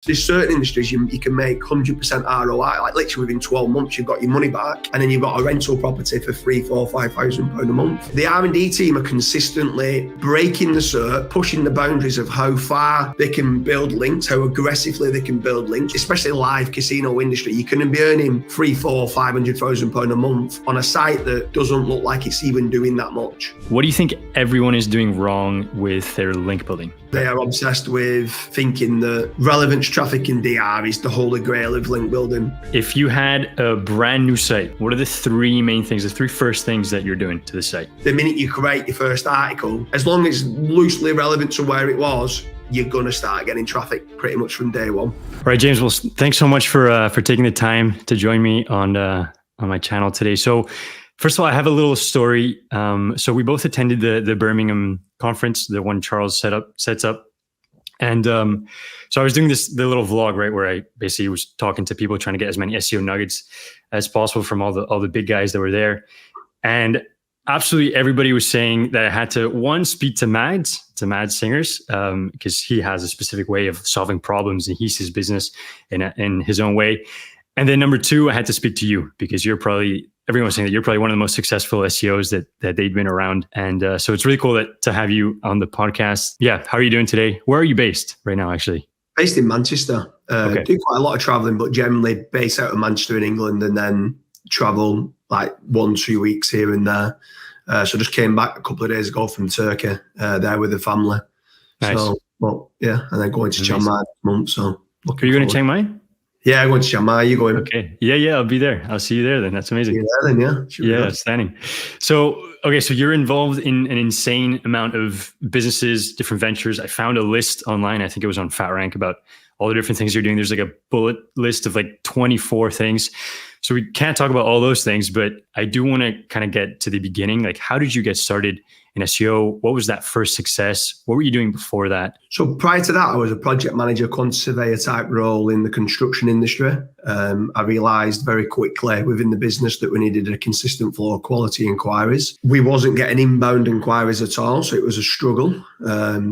There's certain industries you can make 100% ROI, like literally within 12 months, you've got your money back, and then you've got a rental property for £3,000, £4,000, £5,000 a month. The R&D team are consistently breaking the cert, pushing the boundaries of how far they can build links, how aggressively they can build links, especially live casino industry. You can be earning £300,000, £400,000, £500,000 a month on a site that doesn't look like it's even doing that much. What do you think everyone is doing wrong with their link building? They are obsessed with thinking that relevance traffic in DR is the holy grail of link building. If you had a brand new site, what are the three main things, the three first things that you're doing to the site? The minute you create your first article, as long as it's loosely relevant to where it was, you're going to start getting traffic pretty much from day one. All right, James, well, thanks so much for taking the time to join me on my channel today. So first of all, I have a little story. So we both attended the Birmingham conference, the one Charles sets up. And so I was doing the little vlog, right, where I basically was talking to people, trying to get as many SEO nuggets as possible from all the big guys that were there. And absolutely everybody was saying that I had to, one, speak to Mads Singers, because he has a specific way of solving problems and he sees business in his own way. And then number two, I had to speak to you because everyone was saying that you're probably one of the most successful SEOs that they've been around. And so it's really cool to have you on the podcast. Yeah. How are you doing today? Where are you based right now, actually? Based in Manchester. Okay. Do quite a lot of traveling, but generally based out of Manchester in England, and then travel like 1-2 weeks here and there. So just came back a couple of days ago from Turkey, there with the family. Nice. So, well, yeah. And then going to Chiang Mai next month. So are you going to Chiang Mai? Yeah, I'm going to Chiang Mai. You going? Okay. Yeah, I'll be there. I'll see you there then. That's amazing. Yeah. Yeah, outstanding. So, okay, so you're involved in an insane amount of businesses, different ventures. I found a list online. I think it was on FatRank about all the different things you're doing. There's like a bullet list of like 24 things. So we can't talk about all those things, but I do want to kind of get to the beginning. Like, how did you get started in SEO? What was that first success? What were you doing before that? So prior to that, I was a project manager, quantity surveyor type role in the construction industry. I realised very quickly within the business that we needed a consistent flow of quality inquiries. We wasn't getting inbound inquiries at all, so it was a struggle.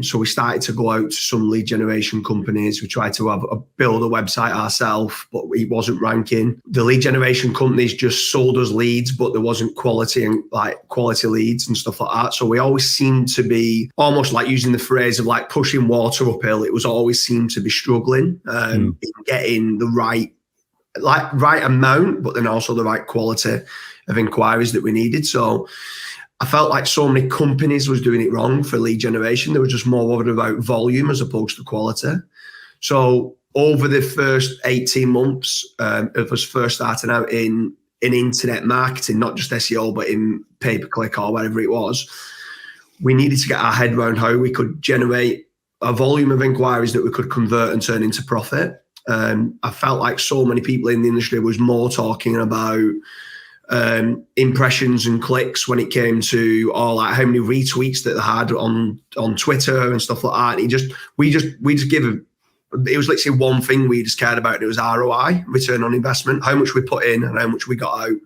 So we started to go out to some lead generation companies. We tried to build a website ourselves, but it wasn't ranking. The lead generation companies just sold us leads, but there wasn't quality leads and stuff like that. So we always seemed to be almost like using the phrase of like pushing water uphill. It was always seemed to be struggling in getting the right amount, but then also the right quality of inquiries that we needed. So I felt like so many companies was doing it wrong for lead generation. They were just more worried about volume as opposed to quality. So over the first 18 months of us first starting out in internet marketing, not just SEO, but in pay-per-click or whatever it was, we needed to get our head around how we could generate a volume of inquiries that we could convert and turn into profit. I felt like so many people in the industry was more talking about impressions and clicks when it came to like how many retweets that they had on Twitter and stuff like that. And we just give it was literally one thing we just cared about. It was ROI, return on investment, how much we put in and how much we got out.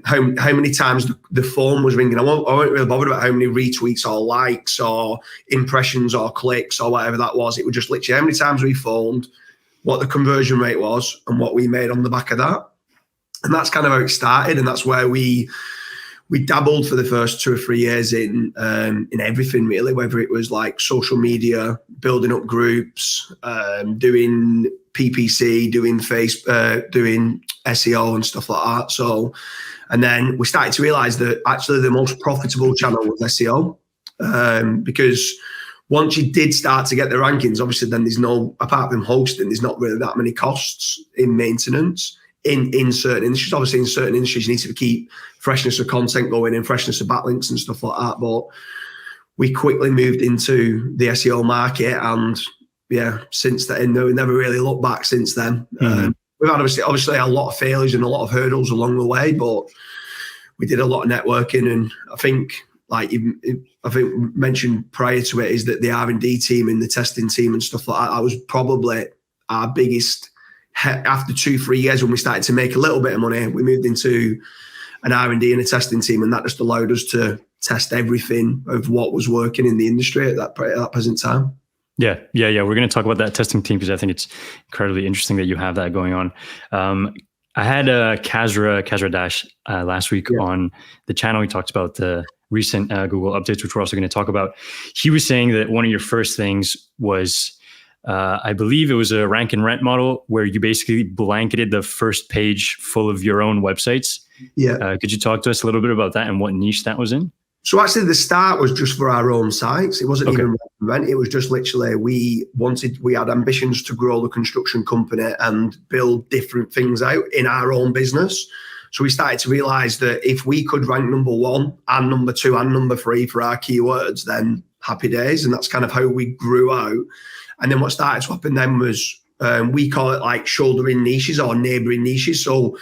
How many times the phone was ringing. I wasn't really bothered about how many retweets or likes or impressions or clicks or whatever that was. It was just literally how many times we phoned, what the conversion rate was, and what we made on the back of that. And that's kind of how it started. And that's where we dabbled for the first 2 or 3 years in everything really, whether it was like social media, building up groups, doing PPC, doing doing SEO and stuff like that. So, and then we started to realize that actually the most profitable channel was SEO, because once you did start to get the rankings, obviously then apart from hosting, there's not really that many costs in maintenance in certain industries. Obviously in certain industries, you need to keep freshness of content going and freshness of backlinks and stuff like that. But we quickly moved into the SEO market, and yeah, since then, we never really looked back since then. We've had obviously a lot of failures and a lot of hurdles along the way, but we did a lot of networking. And I think, mentioned prior to it, is that the R&D team and the testing team and stuff like that was probably our biggest. After 2-3 years, when we started to make a little bit of money, we moved into an R&D and a testing team, and that just allowed us to test everything of what was working in the industry at that present time. Yeah. We're going to talk about that testing team because I think it's incredibly interesting that you have that going on. I had Kazra Dash last week on the channel. We talked about the recent Google updates, which we're also going to talk about. He was saying that one of your first things was, I believe it was a rank and rent model where you basically blanketed the first page full of your own websites. Yeah. Could you talk to us a little bit about that and what niche that was in? So actually the start was just for our own sites. It wasn't even rent. It was just literally, we had ambitions to grow the construction company and build different things out in our own business. So we started to realize that if we could rank number 1 and number 2 and number 3 for our keywords, then happy days. And that's kind of how we grew out. And then what started to happen then was, we call it like shouldering niches or neighboring niches. So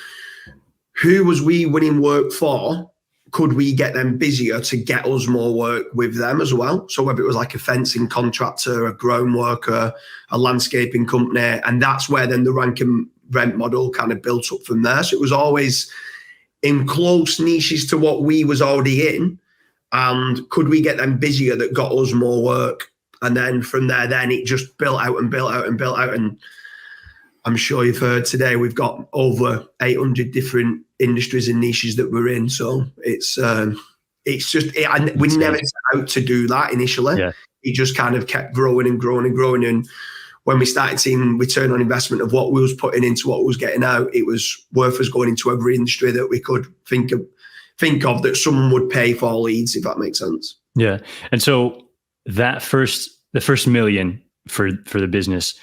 who was we winning work for? Could we get them busier to get us more work with them as well? So whether it was like a fencing contractor, a ground worker, a landscaping company, and that's where then the rank and rent model kind of built up from there. So it was always in close niches to what we was already in, and could we get them busier that got us more work? And then from there, then it just built out and built out and built out. And I'm sure you've heard today, we've got over 800 different industries and niches that we're in. So it's just, and we never set out to do that initially. Yeah. It just kind of kept growing and growing and growing. And when we started seeing return on investment of what we was putting into what we was getting out, it was worth us going into every industry that we could think of that someone would pay for leads, if that makes sense. Yeah. And so the first million for the business,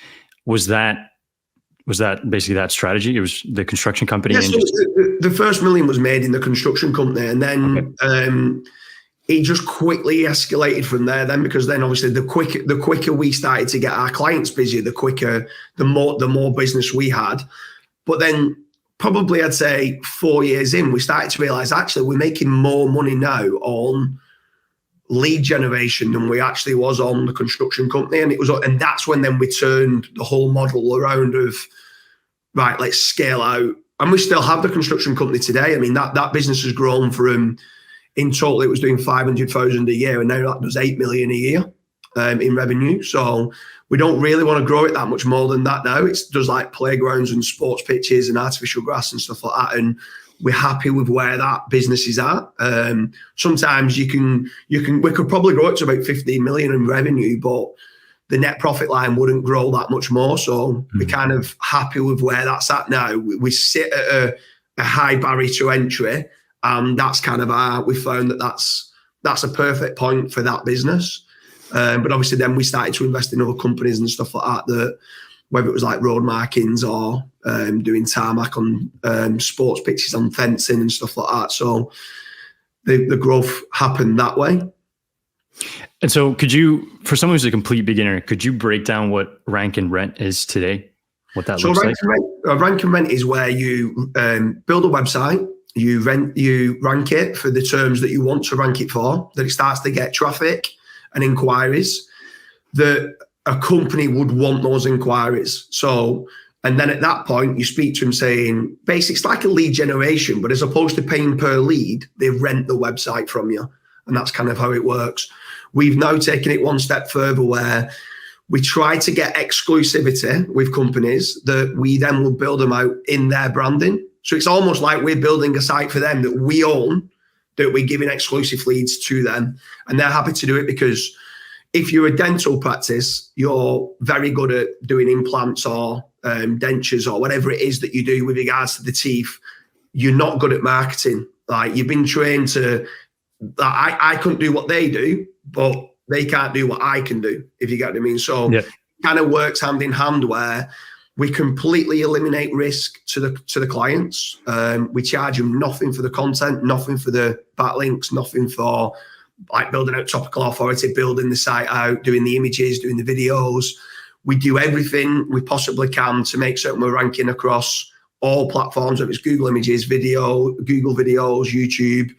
was that basically that strategy? It was the construction company. Yeah, so the first million was made in the construction company, and then it just quickly escalated from there. Then, because then obviously the quicker we started to get our clients busy, the more business we had. But then probably I'd say 4 years in, we started to realize actually we're making more money now on lead generation than we actually was on the construction company. And that's when then we turned the whole model around of, right, let's scale out. And we still have the construction company today. I mean, that business has grown from, in total, it was doing 500,000 a year, and now that does 8 million a year in revenue. So we don't really want to grow it that much more than that now. It does like playgrounds and sports pitches and artificial grass and stuff like that. And we're happy with where that business is at. Sometimes we could probably grow it to about 15 million in revenue, but the net profit line wouldn't grow that much more. So we're kind of happy with where that's at now. We sit at a high barrier to entry, and that's kind of we found that's a perfect point for that business. But obviously then we started to invest in other companies and stuff like that whether it was like road markings or doing tarmac on sports pitches on fencing and stuff like that. So the growth happened that way. And so could you, for someone who's a complete beginner, could you break down what rank and rent is today? What that looks like? Rank and rent is where you build a website, you rank it for the terms that you want to rank it for, that it starts to get traffic and inquiries, that a company would want those inquiries. So, and then at that point, you speak to them saying, basically, it's like a lead generation, but as opposed to paying per lead, they rent the website from you. And that's kind of how it works. We've now taken it one step further where we try to get exclusivity with companies that we then will build them out in their branding. So it's almost like we're building a site for them that we own, that we're giving exclusive leads to them. And they're happy to do it because if you're a dental practice, you're very good at doing implants or dentures or whatever it is that you do with regards to the teeth. You're not good at marketing. Like you've been trained to, I couldn't do what they do, but they can't do what I can do, if you get what I mean. So It kind of works hand in hand where we completely eliminate risk to the clients. We charge them nothing for the content, nothing for the backlinks, nothing for like building out topical authority, building the site out, doing the images, doing the videos. We do everything we possibly can to make certain we're ranking across all platforms, whether it's Google Images, video, Google Videos, YouTube,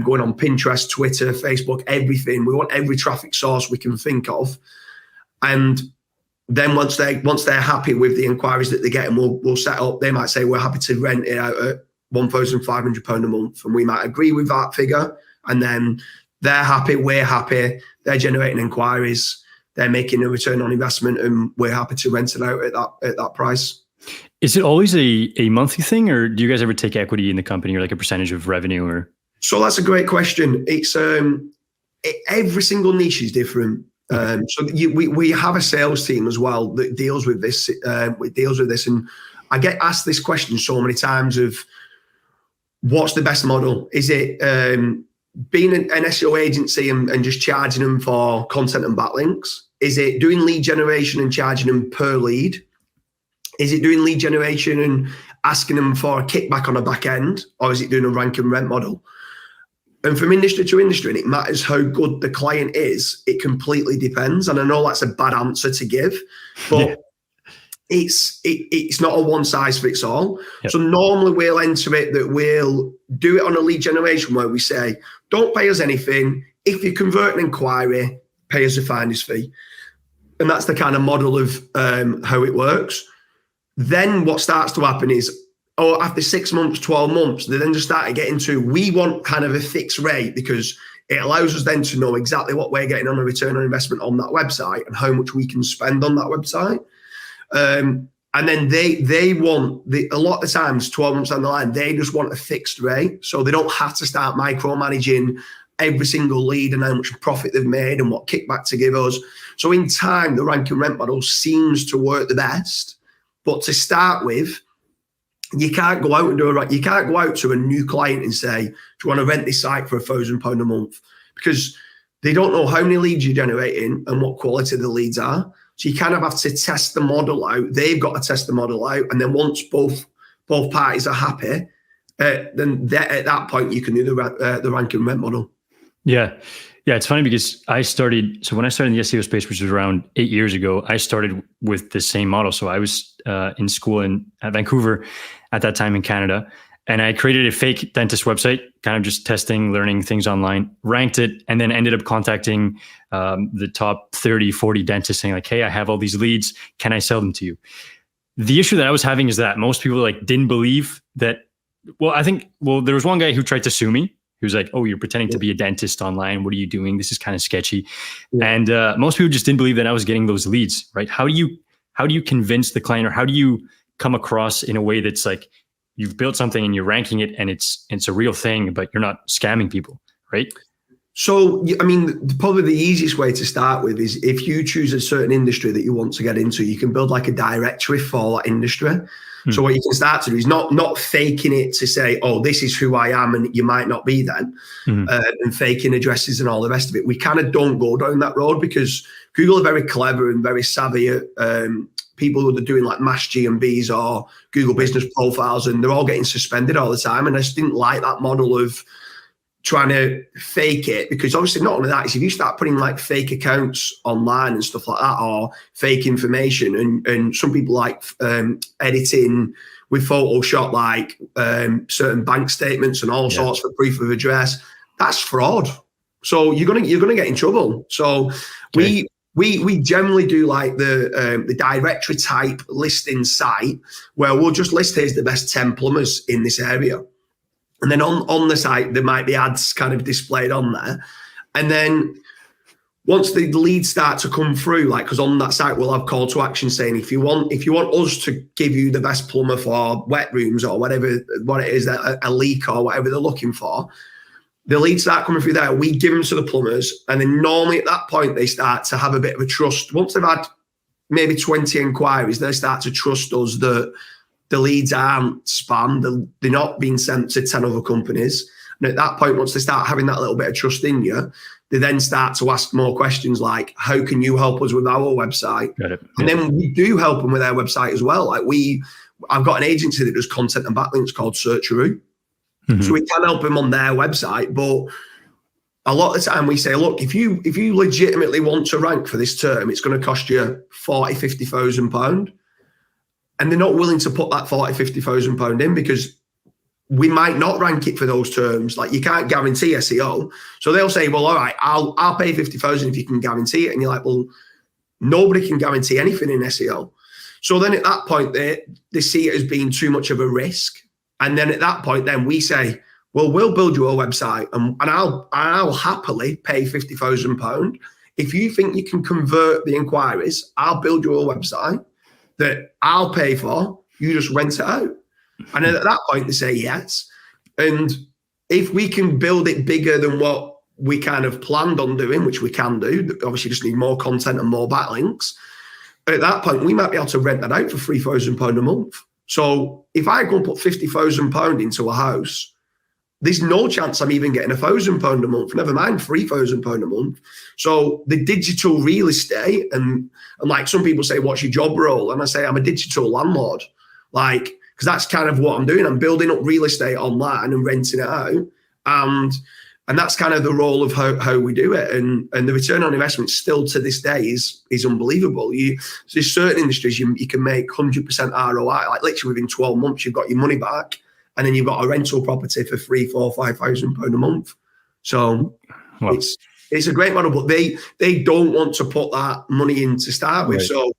going on Pinterest, Twitter, Facebook, everything. We want every traffic source we can think of. And then once they're happy with the inquiries that they get, and we'll set up, they might say, we're happy to rent it out at £1,500 a month. And we might agree with that figure. And then they're happy, we're happy, they're generating inquiries. they're making a return on investment, and we're happy to rent it out at that price. Is it always a monthly thing, or do you guys ever take equity in the company or like a percentage of revenue? Or so that's a great question. It's every single niche is different. We have a sales team as well that deals with this. And I get asked this question so many times of what's the best model? Is it being an SEO agency and just charging them for content and backlinks? Is it doing lead generation and charging them per lead? Is it doing lead generation and asking them for a kickback on a back end? Or is it doing a rank and rent model? And from industry to industry, and it matters how good the client is, it completely depends. And I know that's a bad answer to give, but it's not a one size fits all. Yep. So normally we'll enter it that we'll do it on a lead generation where we say, don't pay us anything. If you convert an inquiry, pay us a finder's fee. And that's the kind of model of how it works. Then what starts to happen is, after 6 months, 12 months, they then just start getting to, we want kind of a fixed rate because it allows us then to know exactly what we're getting on a return on investment on that website and how much we can spend on that website. And then they want, a lot of the times, 12 months down the line, they just want a fixed rate. So they don't have to start micromanaging every single lead and how much profit they've made and what kickback to give us. So in time, the rank and rent model seems to work the best. But to start with, you can't go out and you can't go out to a new client and say, do you want to rent this site for £1,000 a month? Because they don't know how many leads you're generating and what quality the leads are. So you kind of have to test the model out. They've got to test the model out. And then once both parties are happy, then at that point you can do the rank and rent model. Yeah. Yeah, it's funny because when I started in the SEO space, which was around 8 years ago, I started with the same model. So I was in school at Vancouver at that time in Canada, and I created a fake dentist website, kind of just testing, learning things online, ranked it, and then ended up contacting the top 30, 40 dentists saying like, hey, I have all these leads. Can I sell them to you? The issue that I was having is that most people didn't believe that. Well, there was one guy who tried to sue me. He was like, oh, you're pretending to be a dentist online. What are you doing? This is kind of sketchy. Yeah. And most people just didn't believe that I was getting those leads, right? How do you convince the client, or how do you come across in a way that's like, you've built something and you're ranking it and it's a real thing, but you're not scamming people, right? So, I mean, probably the easiest way to start with is if you choose a certain industry that you want to get into, you can build like a directory for that industry. So what you can start to do is not faking it to say, oh, this is who I am, and you might not be then, and faking addresses and all the rest of it. We kind of don't go down that road because Google are very clever and very savvy at people who are doing like mass GMBs or Google business profiles, and they're all getting suspended all the time. And I just didn't like that model of trying to fake it, because obviously not only that, is if you start putting like fake accounts online and stuff like that, or fake information, and some people like editing with Photoshop like certain bank statements and all sorts for proof of address, that's fraud. So you're gonna get in trouble. So we generally do like the directory type listing site where we'll just list here's the best 10 plumbers in this area. And then on the site, there might be ads kind of displayed on there. And then once the leads start to come through, like, because on that site, we'll have call to action saying, if you want us to give you the best plumber for wet rooms or whatever, what it is, a leak or whatever they're looking for, the leads start coming through there. We give them to the plumbers. And then normally at that point, they start to have a bit of a trust. Once they've had maybe 20 inquiries, they start to trust us that the leads aren't spam. They're not being sent to 10 other companies. And at that point, once they start having that little bit of trust in you, they then start to ask more questions like, how can you help us with our website? Got it. And then we do help them with their website as well. Like I've got an agency that does content and backlinks called Searcheroo. So we can help them on their website. But a lot of the time we say, look, if you legitimately want to rank for this term, it's going to cost you £40,000-50,000. And they're not willing to put that £40,000-50,000 in because we might not rank it for those terms. Like, you can't guarantee SEO. So they'll say, well, all right, I'll pay £50,000 if you can guarantee it. And you're like, well, nobody can guarantee anything in SEO. So then at that point, they see it as being too much of a risk. And then at that point, then we say, well, we'll build you a website and I'll happily pay £50,000 if you think you can convert the inquiries, I'll build you a website that I'll pay for. You just rent it out. And then at that point, they say yes. And if we can build it bigger than what we kind of planned on doing, which we can do, obviously just need more content and more backlinks. At that point, we might be able to rent that out for £3,000 a month. So if I go and put £50,000 into a house, there's no chance I'm even getting £1,000 a month, never mind £3,000 a month. So the digital real estate, and like some people say, what's your job role? And I say, I'm a digital landlord. Like, because that's kind of what I'm doing. I'm building up real estate online and renting it out. And that's kind of the role of how we do it. And the return on investment still to this day is unbelievable. There's certain industries you can make 100% ROI, like literally within 12 months, you've got your money back. And then you've got a rental property for £3,000, £4,000, £5,000 a month. So wow. It's a great model, but they don't want to put that money in to start with. Right. So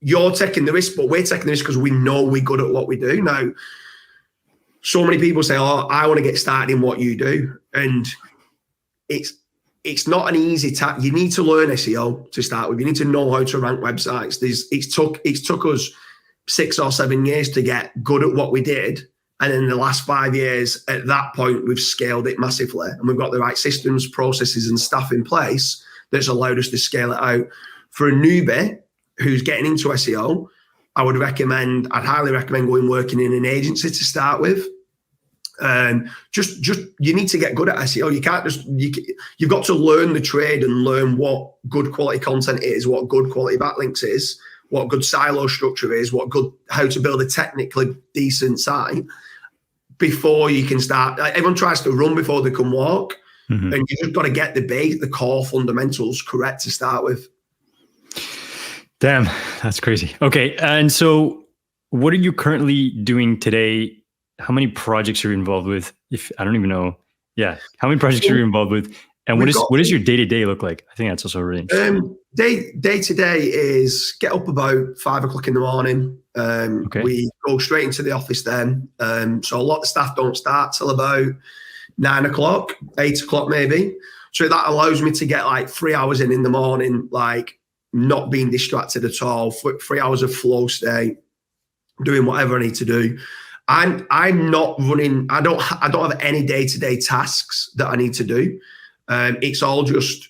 you're taking the risk, but we're taking the risk because we know we're good at what we do. Now, so many people say, oh, I want to get started in what you do. And it's not an easy task. You need to learn SEO to start with. You need to know how to rank websites. It's took us 6 or 7 years to get good at what we did. And in the last 5 years, at that point, we've scaled it massively. And we've got the right systems, processes, and stuff in place that's allowed us to scale it out. For a newbie who's getting into SEO, I'd highly recommend going working in an agency to start with. Just you need to get good at SEO. You can't you've got to learn the trade and learn what good quality content is, what good quality backlinks is, what good silo structure is, how to build a technically decent site before you can start. Everyone tries to run before they can walk, and you just got to get the core fundamentals correct to start with. Damn, that's crazy. Okay, and so what are you currently doing today? How many projects are you involved with? If I don't even know. Yeah, how many projects are you involved with? And what does your day-to-day look like? I think that's also really interesting. Day to day is get up about 5 o'clock in the morning. Okay. We go straight into the office then. So a lot of staff don't start till about 9 o'clock, 8 o'clock maybe. So that allows me to get like 3 hours in the morning, like not being distracted at all. 3 hours of flow state, doing whatever I need to do. I'm not running. I don't have any day-to-day tasks that I need to do. It's all just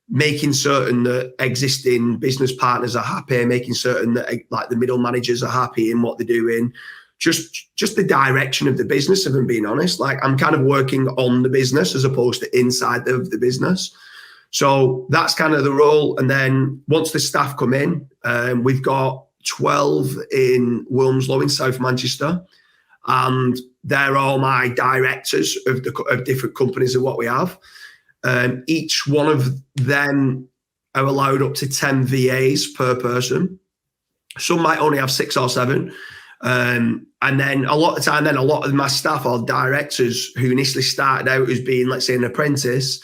making certain that existing business partners are happy, making certain that like the middle managers are happy in what they're doing. Just the direction of the business, if I'm being honest. Like I'm kind of working on the business as opposed to inside of the business. So that's kind of the role. And then once the staff come in, we've got 12 in Wilmslow in South Manchester. And they're all my directors of different companies of what we have. Each one of them are allowed up to 10 VAs per person. Some might only have 6 or 7. And then a lot of the time, a lot of my staff are directors who initially started out as being, let's say, an apprentice.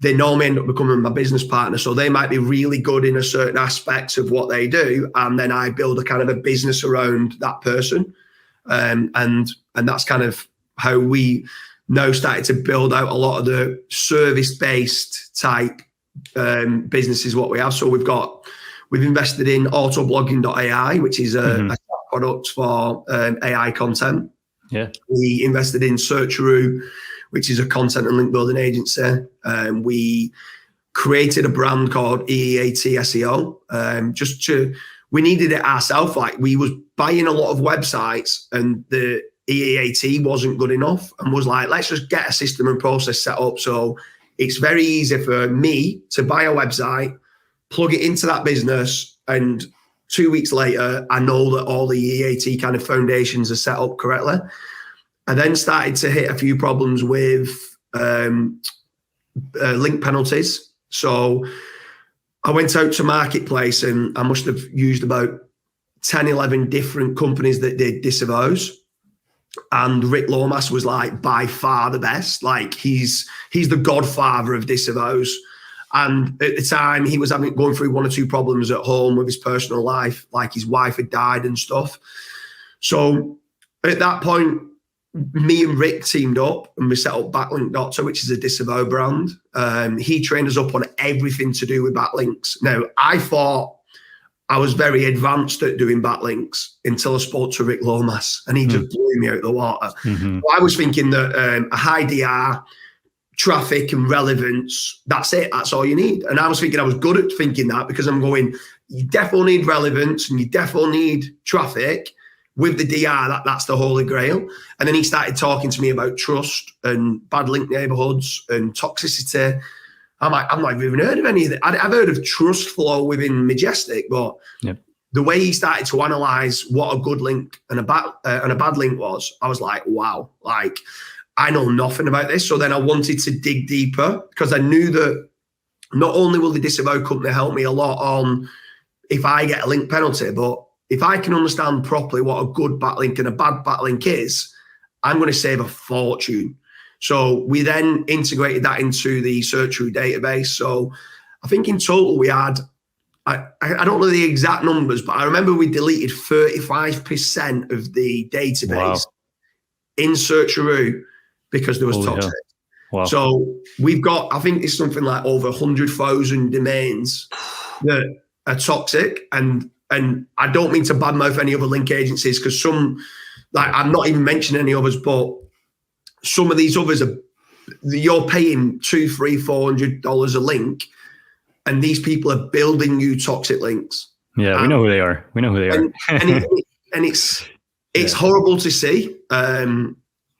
They normally end up becoming my business partner. So they might be really good in a certain aspect of what they do. And then I build a kind of a business around that person. And that's kind of how we now started to build out a lot of the service-based type businesses what we have. So we've invested in autoblogging.ai, which is a product for AI content. Yeah. We invested in Searcheroo, which is a content and link building agency. We created a brand called EEAT SEO. We needed it ourselves. Like we was buying a lot of websites and the EEAT wasn't good enough, and was like, let's just get a system and process set up. So it's very easy for me to buy a website, plug it into that business, and 2 weeks later, I know that all the EEAT kind of foundations are set up correctly. I then started to hit a few problems with link penalties. So I went out to Marketplace and I must have used about 10, 11 different companies that did disavows. And Rick Lomas was like by far the best. Like he's the godfather of disavows. And at the time he was going through 1 or 2 problems at home with his personal life, like his wife had died and stuff. So at that point, me and Rick teamed up and we set up Backlink Doctor, which is a Disavow brand. He trained us up on everything to do with backlinks. Now, I thought I was very advanced at doing backlinks until I spoke to Rick Lomas, and he just blew me out of the water. Well, I was thinking that a high DR, traffic and relevance, that's it. That's all you need. And I was thinking I was good at thinking that, because I'm going, you definitely need relevance and you definitely need traffic. With the DR, that's the holy grail. And then he started talking to me about trust and bad link neighborhoods and toxicity. I'm like, I've not even heard of any of that. I've heard of trust flow within Majestic, but the way he started to analyze what a good link and a bad link was, I was like, wow, like I know nothing about this. So then I wanted to dig deeper, because I knew that not only will the Disavow company help me a lot on if I get a link penalty, but if I can understand properly what a good backlink and a bad backlink is, I'm going to save a fortune. So we then integrated that into the search through database. So I think in total we had, I don't know the exact numbers, but I remember we deleted 35% of the database in search through because there was toxic. Wow. So we've got, I think it's something like over 100,000 domains that are toxic, and I don't mean to badmouth any other link agencies, because some, like I'm not even mentioning any others, but some of these others are, you're paying $200, $300, $400 a link, and these people are building you toxic links. Yeah, we know who they are. And it's horrible to see.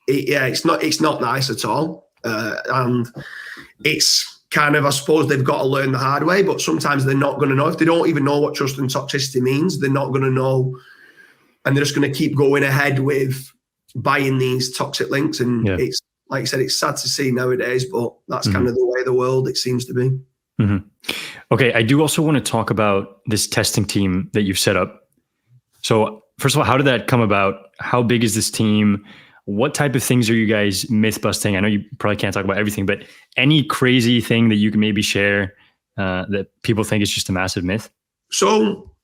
It's not nice at all, and it's kind of, I suppose they've got to learn the hard way, but sometimes they're not going to know. If they don't even know what trust and toxicity means, they're not going to know, and they're just going to keep going ahead with buying these toxic links. And it's, like I said, it's sad to see nowadays, but that's kind of the way of the world it seems to be. Okay, I do also want to talk about this testing team that you've set up. So first of all, how did that come about? How big is this team? What type of things are you guys myth busting? I know you probably can't talk about everything, but any crazy thing that you can maybe share that people think is just a massive myth? So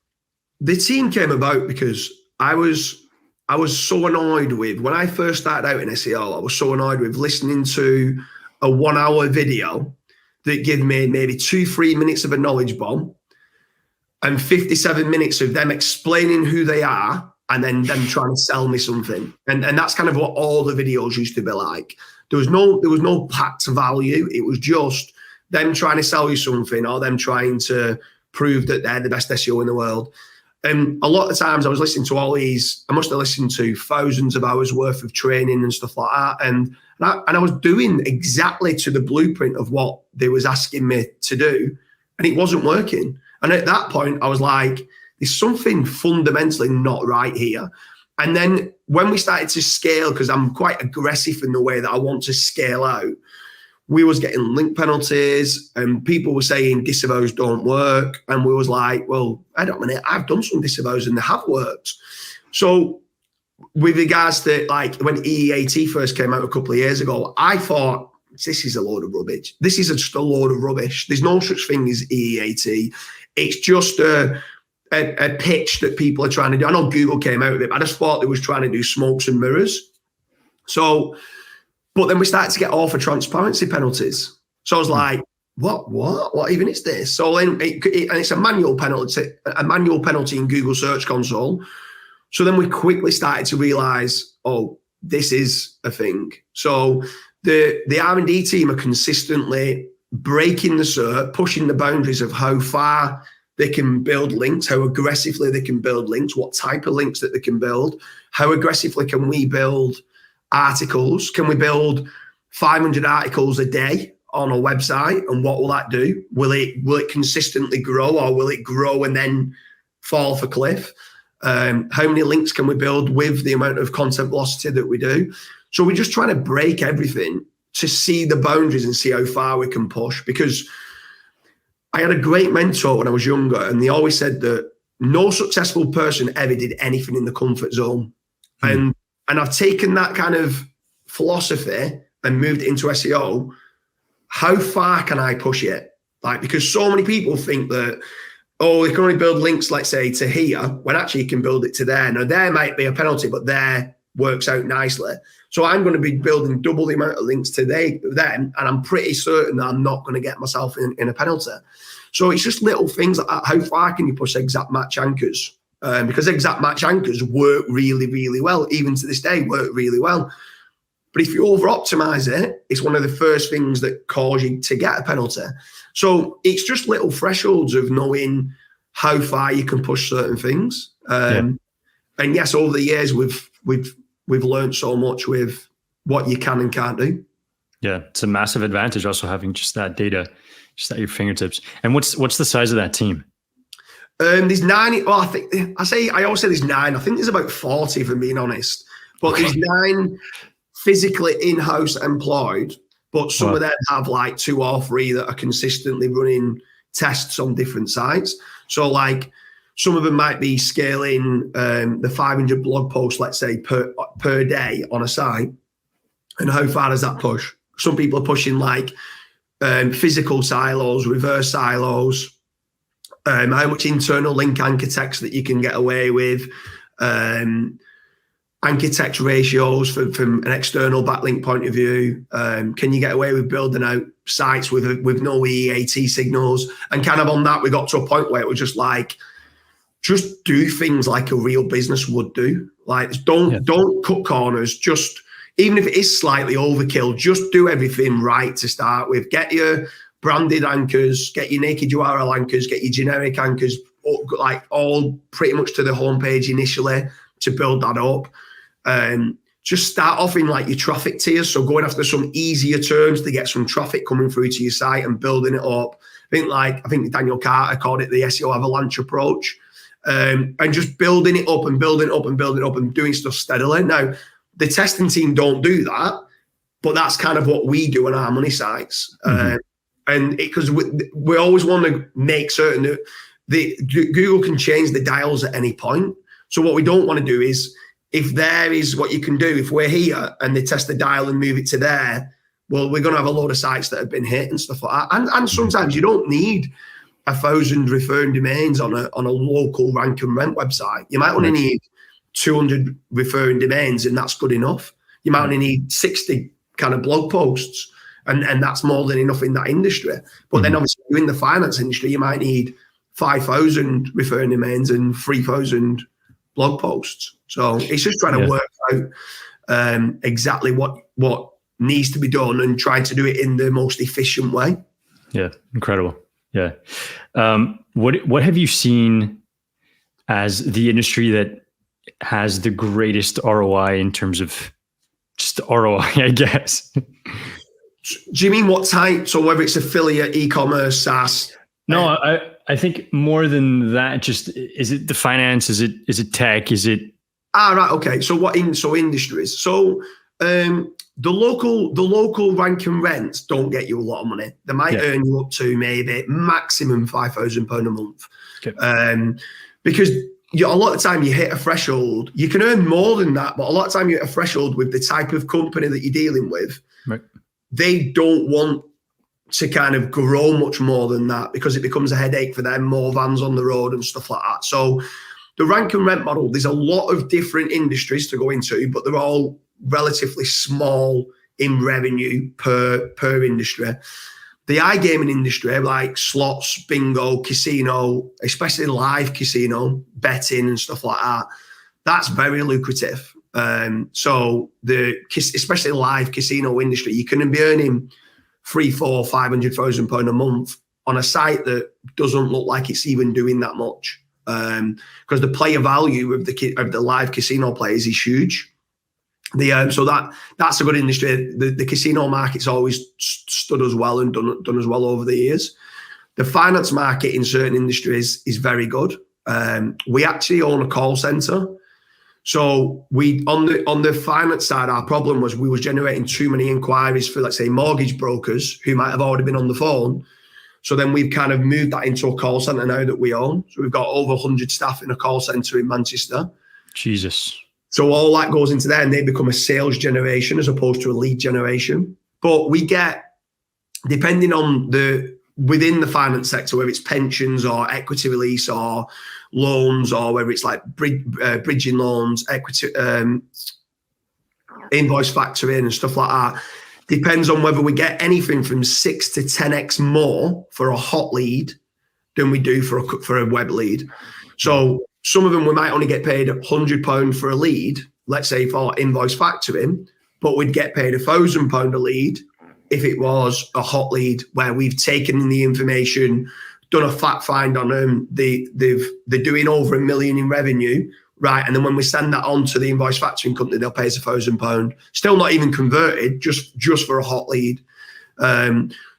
the team came about because I was so annoyed with, when I first started out in SEO, I was so annoyed with listening to a 1 hour video that gave me maybe 2-3 minutes of a knowledge bomb and 57 minutes of them explaining who they are, and then them trying to sell me something. And that's kind of what all the videos used to be like. There was no packed value. It was just them trying to sell you something, or them trying to prove that they're the best SEO in the world. And a lot of times I was listening to all these, I must have listened to thousands of hours worth of training and stuff like that. And I was doing exactly to the blueprint of what they was asking me to do, and it wasn't working. And at that point I was like, there's something fundamentally not right here. And then when we started to scale, because I'm quite aggressive in the way that I want to scale out, we was getting link penalties and people were saying disavows don't work. And we was like, well, wait a minute, I've done some disavows and they have worked. So with regards to like when EEAT first came out a couple of years ago, I thought, this is a load of rubbish. This is just a load of rubbish. There's no such thing as EEAT. It's just a pitch that people are trying to do. I know Google came out with it, but I just thought they was trying to do smokes and mirrors. So, but then we started to get all for transparency penalties. So I was like, what even is this? So then and it's a manual penalty in Google Search Console. So then we quickly started to realize, oh, this is a thing. So the R&D team are consistently breaking the SERP, pushing the boundaries of how far they can build links, how aggressively they can build links, what type of links that they can build, how aggressively can we build articles? Can we build 500 articles a day on a website? And what will that do? Will it consistently grow, or will it grow and then fall off a cliff? How many links can we build with the amount of content velocity that we do? So we're just trying to break everything to see the boundaries and see how far we can push, because I had a great mentor when I was younger, and they always said that no successful person ever did anything in the comfort zone. And I've taken that kind of philosophy and moved it into SEO. How far can I push it? Like, because so many people think that, oh, they can only build links, let's say, to here, when actually you can build it to there. Now, there might be a penalty, but there works out nicely. So I'm going to be building double the amount of links to them, and I'm pretty certain that I'm not going to get myself in a penalty. So it's just little things like how far can you push exact match anchors? Because exact match anchors work really, really well. Even to this day, work really well. But if you over-optimize it, it's one of the first things that cause you to get a penalty. So it's just little thresholds of knowing how far you can push certain things. And yes, over the years, we've learned so much with what you can and can't do. Yeah, it's a massive advantage also having just that data, just at your fingertips. And what's the size of that team? There's 9. Well, I always say there's 9. I think there's about 40, if I'm being honest. But there's 9 physically in-house employed. But some of them have like 2 or 3 that are consistently running tests on different sites. So like some of them might be scaling the 500 blog posts, let's say per day on a site. And how far does that push? Some people are pushing like physical silos, reverse silos. How much internal link anchor text that you can get away with, anchor text ratios from an external backlink point of view. Can you get away with building out sites with no EAT signals? And kind of on that, we got to a point where it was just like, just do things like a real business would do. Like don't cut corners. Just even if it is slightly overkill, just do everything right to start with. Get your branded anchors, get your naked URL anchors, get your generic anchors, like all pretty much to the homepage initially to build that up. Just start off in like your traffic tiers. So going after some easier terms to get some traffic coming through to your site and building it up. I think Daniel Carter called it the SEO avalanche approach. And just building it up and building it up and building it up and doing stuff steadily. Now, the testing team don't do that, but that's kind of what we do on our money sites. And because we always want to make certain that Google can change the dials at any point. So what we don't want to do is, if there is what you can do, if we're here and they test the dial and move it to there, well, we're going to have a load of sites that have been hit and stuff like that. And sometimes you don't need 1,000 referring domains on a local rank and rent website. You might only need 200 referring domains, and that's good enough. You might only need 60 kind of blog posts. And that's more than enough in that industry. But then obviously in the finance industry, you might need 5,000 referring domains and 3,000 blog posts. So it's just trying to work out exactly what needs to be done and trying to do it in the most efficient way. Yeah, incredible. Yeah. What have you seen as the industry that has the greatest ROI in terms of just ROI, I guess? Do you mean what type? So whether it's affiliate, e-commerce, SaaS? No, I think more than that. Just is it the finance? Is it tech? Is it? Right. Okay. So industries. So the local rank and rents don't get you a lot of money. They might earn you up to maybe maximum £5,000 a month. Okay. Because a lot of time you hit a threshold. You can earn more than that, but a lot of time you hit a threshold with the type of company that you're dealing with. Right. They don't want to kind of grow much more than that because it becomes a headache for them, more vans on the road and stuff like that. So the rank and rent model, there's a lot of different industries to go into, but they're all relatively small in revenue per industry. The iGaming industry, like slots, bingo, casino, especially live casino, betting and stuff like that, that's very lucrative. So especially live casino industry, you can be earning 300,000, 400,000, £500,000 a month on a site that doesn't look like it's even doing that much. Because the player value of the live casino players is huge. So that's a good industry. The casino market's always stood as well and done as well over the years. The finance market in certain industries is very good. We actually own a call center. So we on the finance side, our problem was we were generating too many inquiries for, let's say, mortgage brokers who might have already been on the phone. So then we've kind of moved that into a call center now that we own. So we've got over 100 staff in a call center in Manchester. Jesus. So all that goes into there and they become a sales generation as opposed to a lead generation. But we get, depending on within the finance sector, whether it's pensions or equity release or loans, or whether it's like bridging loans, equity, invoice factoring and stuff like that, depends on whether we get anything from 6 to 10x more for a hot lead than we do for a web lead. So some of them we might only get paid £100 for a lead, let's say for invoice factoring, but we'd get paid £1,000 a lead if it was a hot lead where we've taken the information, done a fact find on them, they're doing over $1 million in revenue, right? And then when we send that on to the invoice factoring company, they'll pay us £1,000, still not even converted, just for a hot lead.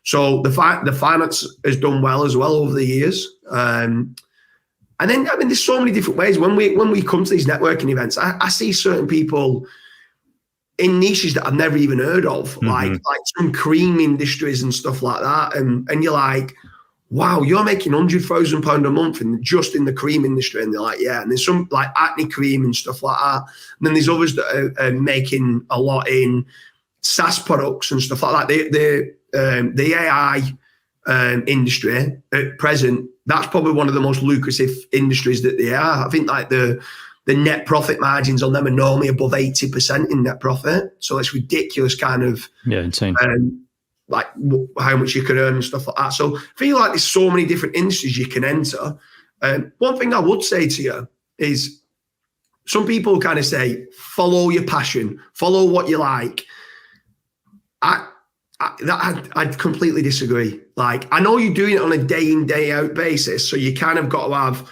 So the finance has done well as well over the years. And then, I mean, there's so many different ways. When we come to these networking events, I see certain people in niches that I've never even heard of, like some cream industries and stuff like that. And you're like, wow, you're making £100,000 a month just in the cream industry. And they're like, yeah. And there's some like acne cream and stuff like that. And then there's others that are making a lot in SaaS products and stuff like that. The AI industry at present, that's probably one of the most lucrative industries that they are. I think like the net profit margins on them are normally above 80% in net profit. So it's ridiculous kind of insane. Like how much you can earn and stuff like that. So I feel like there's so many different industries you can enter. One thing I would say to you is some people kind of say, follow your passion, follow what you like. I'd completely disagree. Like, I know you're doing it on a day in, day out basis. So you kind of got to have,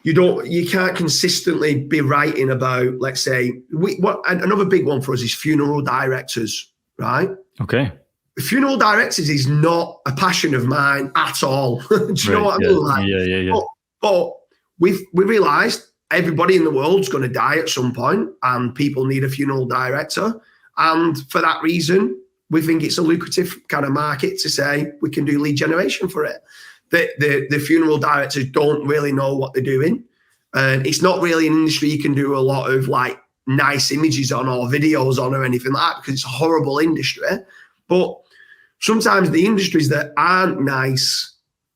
you can't consistently be writing about, let's say, another big one for us is funeral directors, right? Okay. Funeral directors is not a passion of mine at all. Do you know what I mean? Like, yeah. But we realised everybody in the world's going to die at some point, and people need a funeral director. And for that reason, we think it's a lucrative kind of market to say we can do lead generation for it. The funeral directors don't really know what they're doing. And it's not really an industry you can do a lot of like nice images on or videos on or anything like that, because it's a horrible industry. But sometimes the industries that aren't nice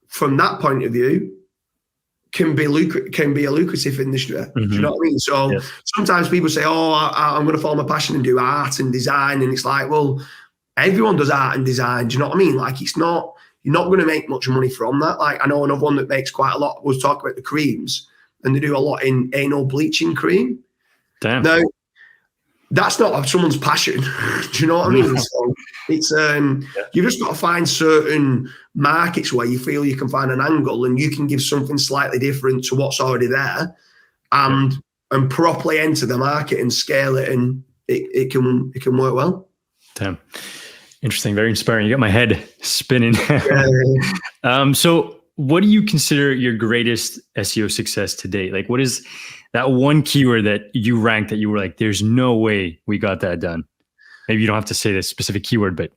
from that point of view can be a lucrative industry. Do you know what I mean? So sometimes people say, oh, I'm going to follow my passion and do art and design. And it's like, well, everyone does art and design. Do you know what I mean? Like, you're not going to make much money from that. Like, I know another one that makes quite a lot was talking about the creams, and they do a lot in anal bleaching cream. Damn. Now, that's not someone's passion. Do you know what I mean? So it's you just got to find certain markets where you feel you can find an angle and you can give something slightly different to what's already there, and properly enter the market and scale it, and it can work well. Damn. Interesting. Very inspiring. You got my head spinning. So what do you consider your greatest SEO success to date? Like, what is that one keyword that you ranked that you were like, there's no way we got that done? Maybe you don't have to say the specific keyword, but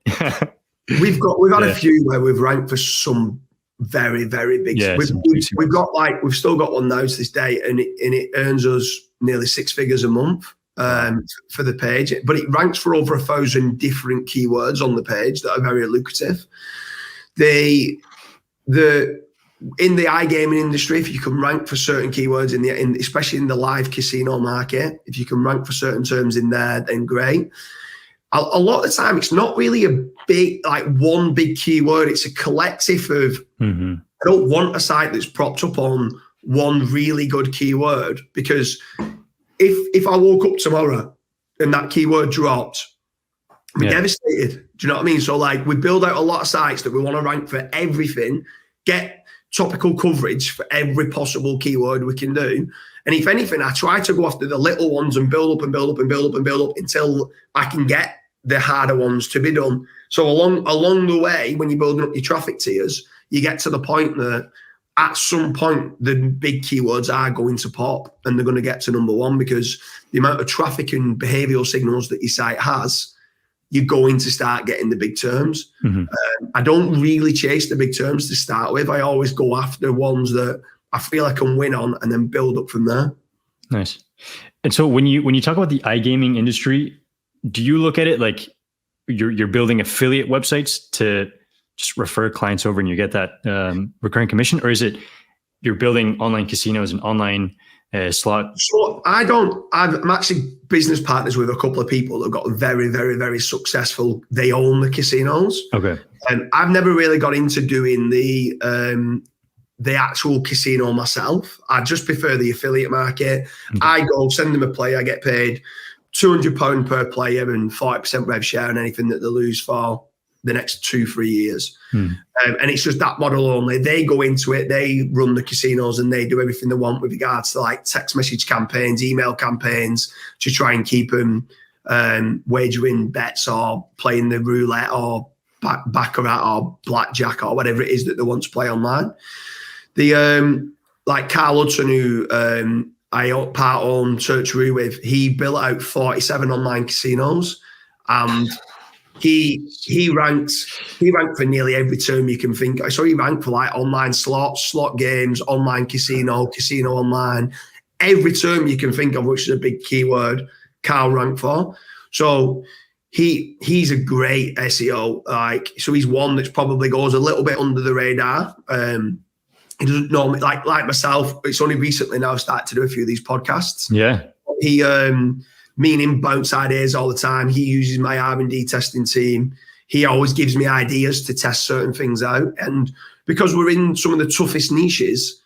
we've had a few where we've ranked for some very, very big. We've still got one now to this day, and it earns us nearly 6 figures a month for the page, but it ranks for over 1,000 different keywords on the page that are very lucrative. In the iGaming industry, if you can rank for certain keywords especially in the live casino market, if you can rank for certain terms in there, then great. A lot of the time, it's not really a big, like one big keyword. It's a collective of, I don't want a site that's propped up on one really good keyword, because if I woke up tomorrow and that keyword dropped, I'm devastated. Do you know what I mean? So like, we build out a lot of sites that we want to rank for everything, get topical coverage for every possible keyword we can do. And if anything, I try to go after the little ones and build up and build up and build up and build up until I can get the harder ones to be done. So along the way, when you're building up your traffic tiers, you get to the point that at some point, the big keywords are going to pop and they're going to get to number one, because the amount of traffic and behavioral signals that your site has, you're going to start getting the big terms. I don't really chase the big terms to start with. I always go after ones that I feel I can win on and then build up from there. Nice. And so when you talk about the iGaming industry, do you look at it like you're building affiliate websites to just refer clients over and you get that recurring commission? Or is it you're building online casinos and online slot? So I'm actually business partners with a couple of people that have got very, very, very successful. They own the casinos. Okay. And I've never really got into doing the actual casino myself. I just prefer the affiliate market. Okay. I go send them a player, I get paid £200 per player and 40% rev share on anything that they lose for the next 2-3 years. And it's just that model only. They go into it, they run the casinos and they do everything they want with regards to like text message campaigns, email campaigns to try and keep them wagering bets or playing the roulette or baccarat or blackjack or whatever it is that they want to play online. The like Carl Hudson, who I part own Churcheroo with, he built out 47 online casinos, and he ranked for nearly every term you can think of. So he ranked for like online slots, slot games, online casino online, every term you can think of, which is a big keyword. Carl ranked for. So he's a great SEO. Like, so he's one that probably goes a little bit under the radar. He doesn't normally, like myself, it's only recently now started to do a few of these podcasts. Yeah. He, me and him bounce ideas all the time. He uses my R&D testing team. He always gives me ideas to test certain things out. And because we're in some of the toughest niches,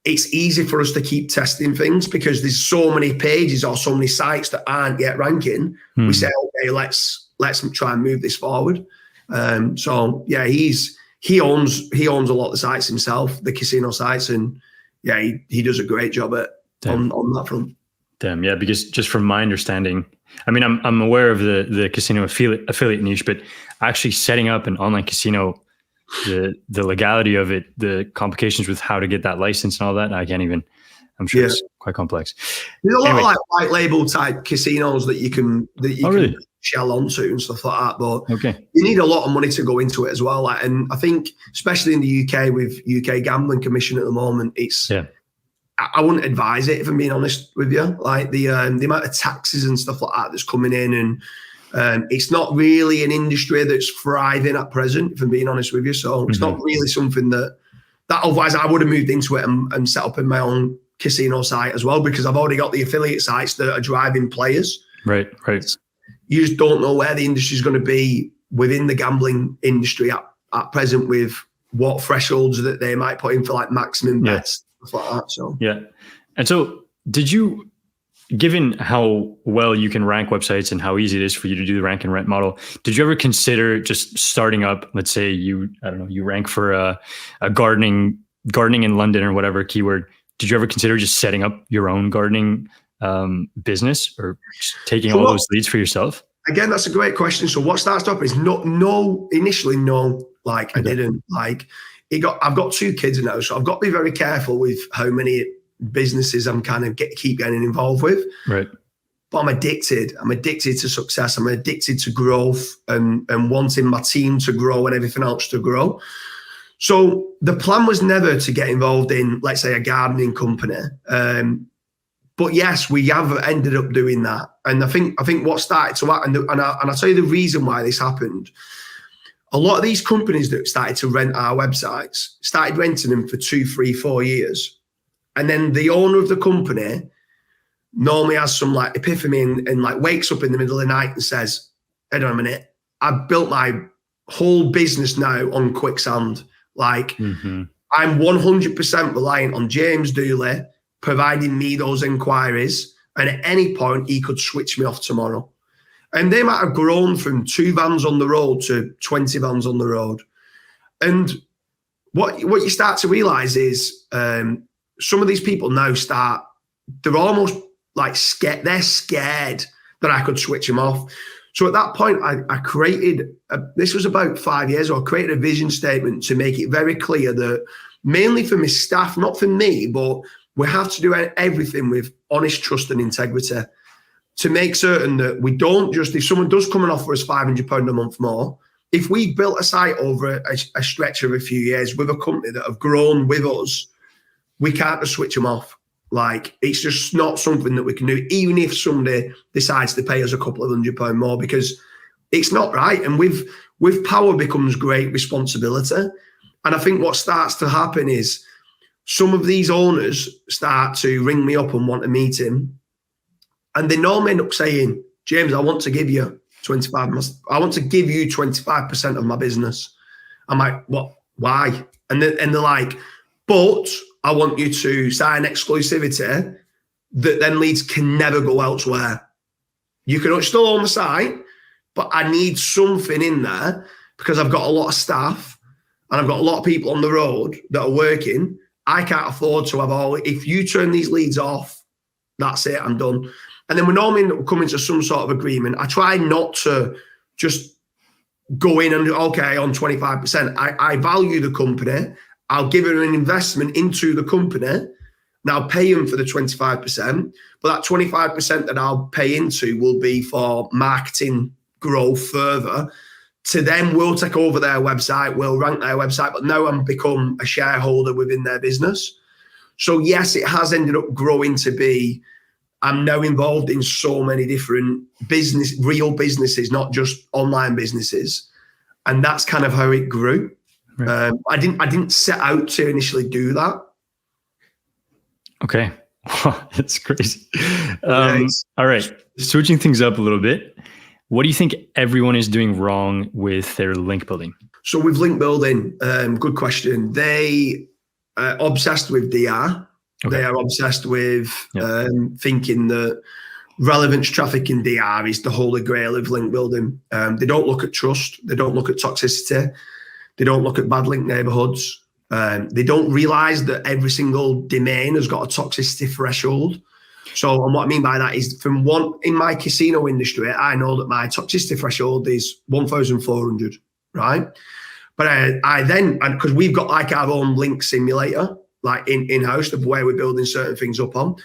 it's easy for us to keep testing things because there's so many pages or so many sites that aren't yet ranking. We say, okay, let's try and move this forward. So yeah, he owns a lot of the sites himself, the casino sites, and yeah, he does a great job on that front. Damn, yeah, because just from my understanding, I mean, I'm aware of the casino affiliate niche, but actually setting up an online casino, the legality of it, the complications with how to get that license and all that, I'm sure it's quite complex. There's a lot of like white label type casinos that you can really? shell onto and stuff like that, but you need a lot of money to go into it as well. Like, and I think especially in the UK with UK Gambling Commission at the moment, I wouldn't advise it, if I'm being honest with you. Like the amount of taxes and stuff like that that's coming in, and it's not really an industry that's thriving at present, if I'm being honest with you. So it's not really something that otherwise I would have moved into it and set up in my own casino site as well, because I've already got the affiliate sites that are driving players. Right. You just don't know where the industry is going to be within the gambling industry at present with what thresholds that they might put in for like maximum bets. Stuff like that, so. Yeah. And so did you, given how well you can rank websites and how easy it is for you to do the rank and rent model, did you ever consider just starting up, let's say you rank for a gardening in London or whatever keyword. Did you ever consider just setting up your own gardening business or just taking all those leads for yourself? Again, that's a great question. So what starts to happen is initially no, like I didn't like. I've got 2 kids now, so I've got to be very careful with how many businesses I'm kind of keep getting involved with. Right. But I'm addicted. I'm addicted to success. I'm addicted to growth and wanting my team to grow and everything else to grow. So the plan was never to get involved in, let's say, a gardening company. But yes, we have ended up doing that. And I think what started to happen, and I'll tell you the reason why this happened. A lot of these companies that started to rent our websites started renting them for 2, 3, 4 years. And then the owner of the company normally has some like epiphany and like wakes up in the middle of the night and says, "Hold on a minute, I've built my whole business now on quicksand. Like I'm 100% reliant on James Dooley providing me those inquiries. And at any point he could switch me off tomorrow." And they might have grown from 2 vans on the road to 20 vans on the road. And what you start to realize is some of these people now they're almost like scared. They're scared that I could switch them off. So at that point, I created, this was about 5 years ago, I created a vision statement to make it very clear that mainly for my staff, not for me, but we have to do everything with honest trust and integrity, to make certain that we don't just, if someone does come and offer us £500 a month more, if we built a site over a stretch of a few years with a company that have grown with us, we can't just switch them off. Like, it's just not something that we can do, even if somebody decides to pay us a couple of £100 more, because it's not right. And with power becomes great responsibility. And I think what starts to happen is some of these owners start to ring me up and want a meeting, and they normally end up saying, James, I want to give you 25% of my business. I'm like, what? Why? And they're like, but I want you to sign exclusivity that then leads can never go elsewhere. You can still own the site, but I need something in there because I've got a lot of staff and I've got a lot of people on the road that are working. I can't afford to have all. If you turn these leads off, that's it, I'm done. And then we normally end up coming to some sort of agreement. I try not to just go in and, okay, on 25%. I value the company. I'll give them an investment into the company and I'll pay them for the 25%. But that 25% that I'll pay into will be for marketing growth further. To them, we'll take over their website, we'll rank their website, but now I'm become a shareholder within their business. So yes, it has ended up growing to be, I'm now involved in so many different real businesses, not just online businesses. And that's kind of how it grew. Right. I didn't set out to initially do that. Okay. That's crazy. All right. Switching things up a little bit. What do you think everyone is doing wrong with their link building? So with link building, good question. They are obsessed with DR. Okay. They are obsessed with thinking that relevance traffic in DR is the holy grail of link building. They don't look at trust. They don't look at toxicity. They don't look at bad link neighborhoods. They don't realize that every single domain has got a toxicity threshold. So, and what I mean by that is in my casino industry, I know that my toxicity threshold is 1,400, right? But I then, because we've got like our own link simulator, like in-house of where we're building certain things up on,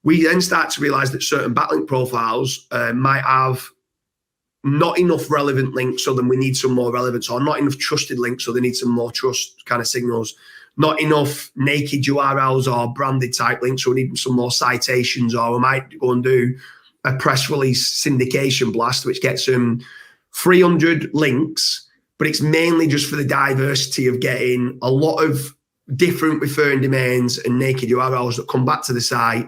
we then start to realize that certain backlink profiles might have not enough relevant links, so then we need some more relevance, or not enough trusted links, so they need some more trust kind of signals. Not enough naked URLs or branded type links, so we need some more citations, or we might go and do a press release syndication blast, which gets them 300 links, but it's mainly just for the diversity of getting a lot of different referring domains and naked URLs that come back to the site,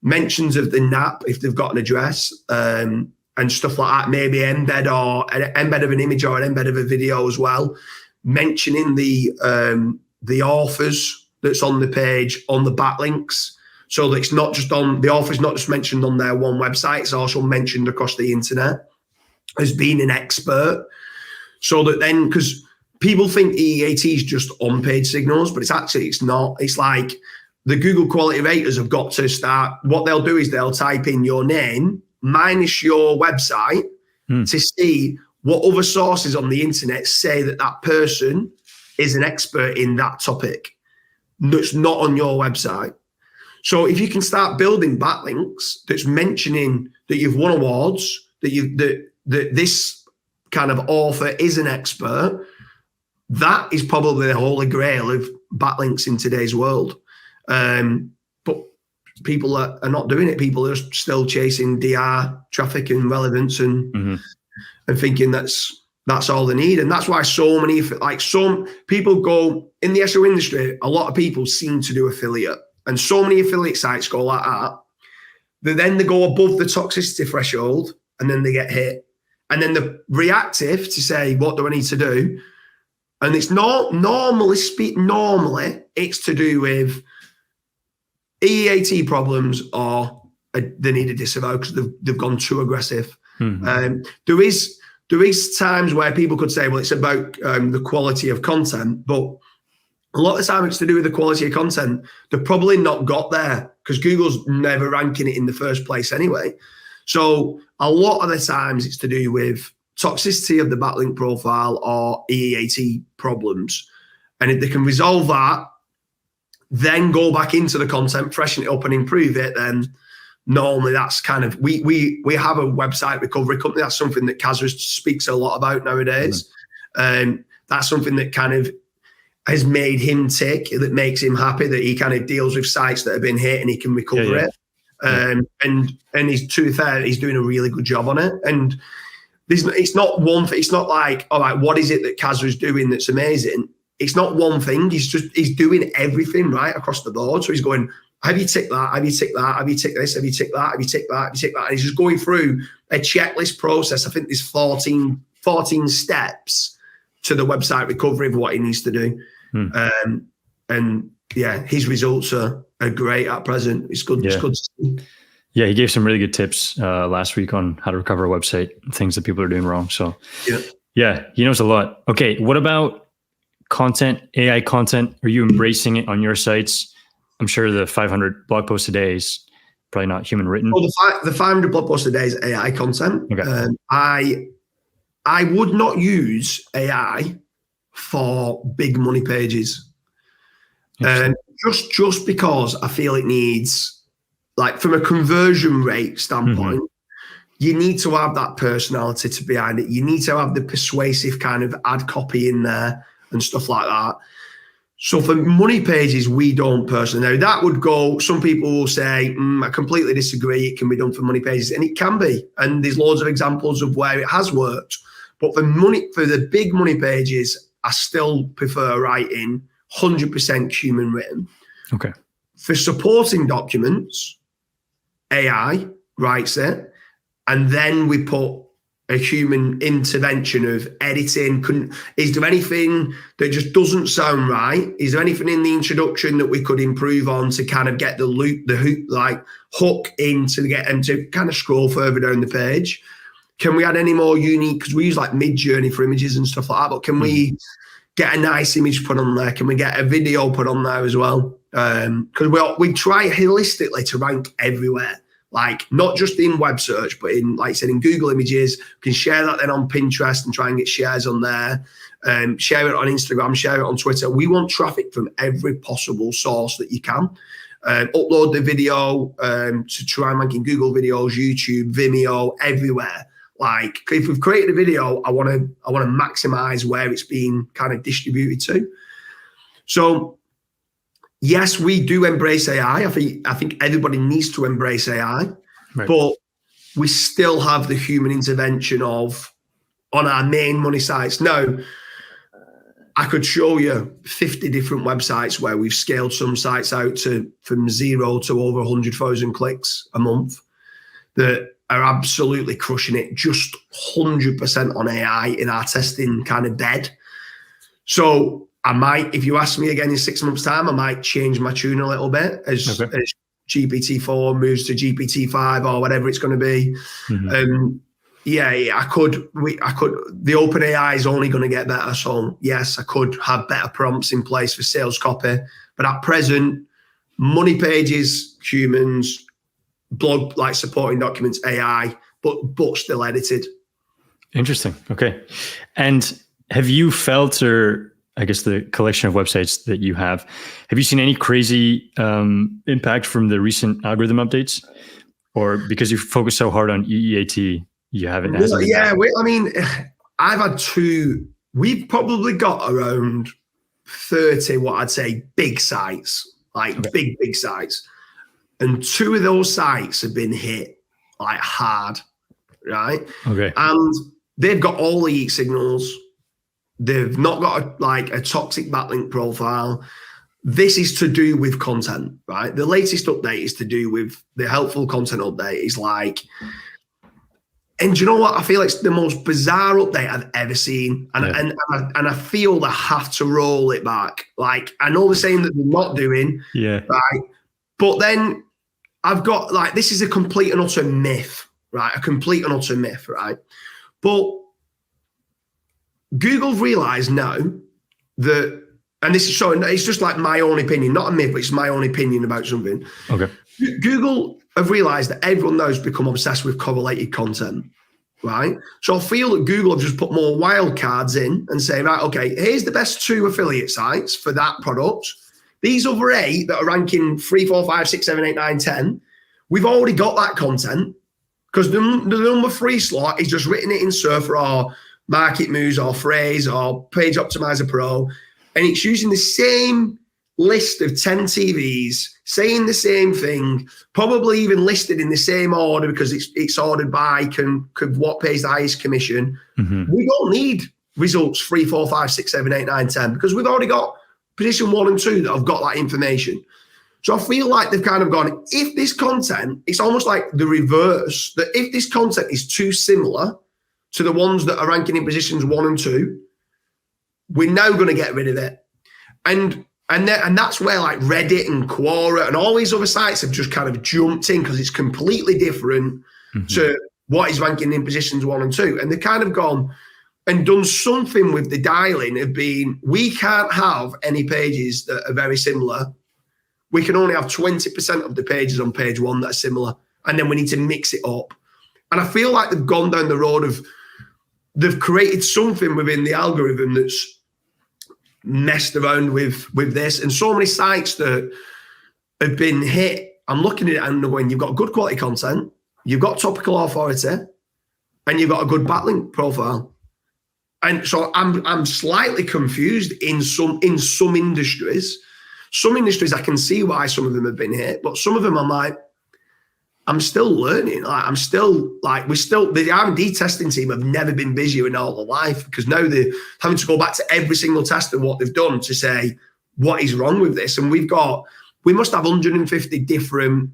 mentions of the NAP if they've got an address, and stuff like that, maybe embed of an image or an embed of a video as well, mentioning the authors that's on the page on the backlinks, so that it's not just on the author's not just mentioned on their one website, it's also mentioned across the internet as being an expert. So that then, because people think EEAT is just on-page signals, but it's not. It's like the Google quality raters have got to start, what they'll do is they'll type in your name minus your website to see what other sources on the internet say that person is an expert in that topic that's not on your website. So if you can start building backlinks that's mentioning that you've won awards, that this kind of author is an expert, that is probably the holy grail of backlinks in today's world. But people are not doing it. People are still chasing DR traffic and relevance and thinking that's all they need. And that's why so many, like some people go in the SEO industry, a lot of people seem to do affiliate, and so many affiliate sites go like that. Then they go above the toxicity threshold and then they get hit. And then they're reactive to say, what do I need to do? And it's not normally it's to do with EEAT problems, or they need a disavow because they've gone too aggressive. There is times where people could say, well, it's about the quality of content, but a lot of the time it's to do with the quality of content. They've probably not got there because Google's never ranking it in the first place anyway. So a lot of the times it's to do with toxicity of the backlink profile or EEAT problems. And if they can resolve that, then go back into the content, freshen it up and improve it, then normally that's kind of, we have a website recovery company. That's something that Kazra speaks a lot about nowadays. That's something that kind of has made him tick, that makes him happy, that he kind of deals with sites that have been hit and he can recover it. And he's, to be fair, he's doing a really good job on it. And it's not like, all right, what is it that Kazra's doing that's amazing? it's not one thing. He's doing everything right across the board. So he's going, have you ticked that? Have you ticked that? Have you ticked this? Have you ticked that? Have you ticked that? Have you ticked that? And he's just going through a checklist process. I think there's 14 steps to the website recovery of what he needs to do. And yeah, his results are great at present. It's good. Yeah. It's good to see. Yeah, he gave some really good tips last week on how to recover a website, things that people are doing wrong. So yeah, he knows a lot. Okay, what about content, AI content? Are you embracing it on your sites? I'm sure the 500 blog posts a day is probably not human written. Well, the 500 blog posts a day is AI content. Okay. I would not use AI for big money pages. Just because I feel it needs, like from a conversion rate standpoint, you need to have that personality to behind it. You need to have the persuasive kind of ad copy in there and stuff like that. So for money pages, we don't personally. Now that would go, some people will say, I completely disagree. It can be done for money pages, and it can be. And there's loads of examples of where it has worked. But for the big money pages, I still prefer writing 100% human written. Okay. For supporting documents, AI writes it, and then we put a human intervention of editing. Is there anything that just doesn't sound right? Is there anything in the introduction that we could improve on to kind of get the hook in to get them to kind of scroll further down the page? Can we add any more unique, because we use like Mid-Journey for images and stuff like that, but can we get a nice image put on there? Can we get a video put on there as well? Because we try holistically to rank everywhere, like not just in web search, but in, like I said, in Google Images. We can share that then on Pinterest and try and get shares on there. Share it on Instagram, share it on Twitter. We want traffic from every possible source that you can. Upload the video to try and rank in Google videos, YouTube, Vimeo, everywhere. Like if we've created a video, I want to maximize where it's being kind of distributed to. So yes, we do embrace AI. I think everybody needs to embrace AI, right. But we still have the human intervention on our main money sites. Now, I could show you 50 different websites where we've scaled some sites out from 0 to over 100,000 clicks a month that are absolutely crushing it, just 100% on AI in our testing kind of bed. So I might, if you ask me again in 6 months' time, I might change my tune a little bit as GPT-4 moves to GPT-5 or whatever it's going to be. I could. The open AI is only going to get better. So yes, I could have better prompts in place for sales copy. But at present, money pages, humans, blog like supporting documents, AI, but still edited. Interesting. Okay. And have you felt, or I guess the collection of websites that you have you seen any crazy impact from the recent algorithm updates? Or because you focus so hard on EEAT, you haven't? I've had we've probably got around 30, what I'd say, big sites, big sites. And 2 of those sites have been hit like hard, right? Okay. And they've got all the heat signals. They've not got a toxic backlink profile. This is to do with content, right? The latest update is to do with the helpful content update. Is and do you know what? I feel it's the most bizarre update I've ever seen. And I feel they have to roll it back. Like, I know they're saying that they're not doing, right? But then I've got this is a complete and utter myth, right? A complete and utter myth, right? But Google realized now that, and this is showing, it's just like my own opinion, not a myth, but it's my own opinion about something. Okay. Google have realized that everyone now has become obsessed with correlated content, right? So I feel that Google have just put more wildcards in and say, right, okay, here's the best 2 affiliate sites for that product. These other 8 that are ranking 3, 4, 5, 6, 7, 8, 9, 10, we've already got that content because the number 3 slot is just written it in Surfer or Market Moves or Phrase or Page Optimizer Pro, and it's using the same list of 10 TVs, saying the same thing, probably even listed in the same order because it's ordered by what pays the highest commission. We don't need results 3, 4, 5, 6, 7, 8, 9, 10, because we've already got position 1 and 2 that have got that information. So I feel like they've kind of gone, if this content, it's almost like the reverse, that if this content is too similar to the ones that are ranking in positions 1 and 2, we're now going to get rid of it. And that's where like Reddit and Quora and all these other sites have just kind of jumped in, because it's completely different to what is ranking in positions 1 and 2. And they've kind of gone and done something with the dialing of being, we can't have any pages that are very similar. We can only have 20% of the pages on page 1 that are similar. And then we need to mix it up. And I feel like they've gone down the road of, they've created something within the algorithm that's messed around with this. And so many sites that have been hit, I'm looking at it and going, you've got good quality content, you've got topical authority, and you've got a good backlink profile. And so I'm slightly confused in some industries. Some industries I can see why some of them have been hit, but some of them I'm like, I'm still learning. Like the R&D testing team have never been busier in all their life, because now they're having to go back to every single test of what they've done to say, what is wrong with this? And we must have 150 different,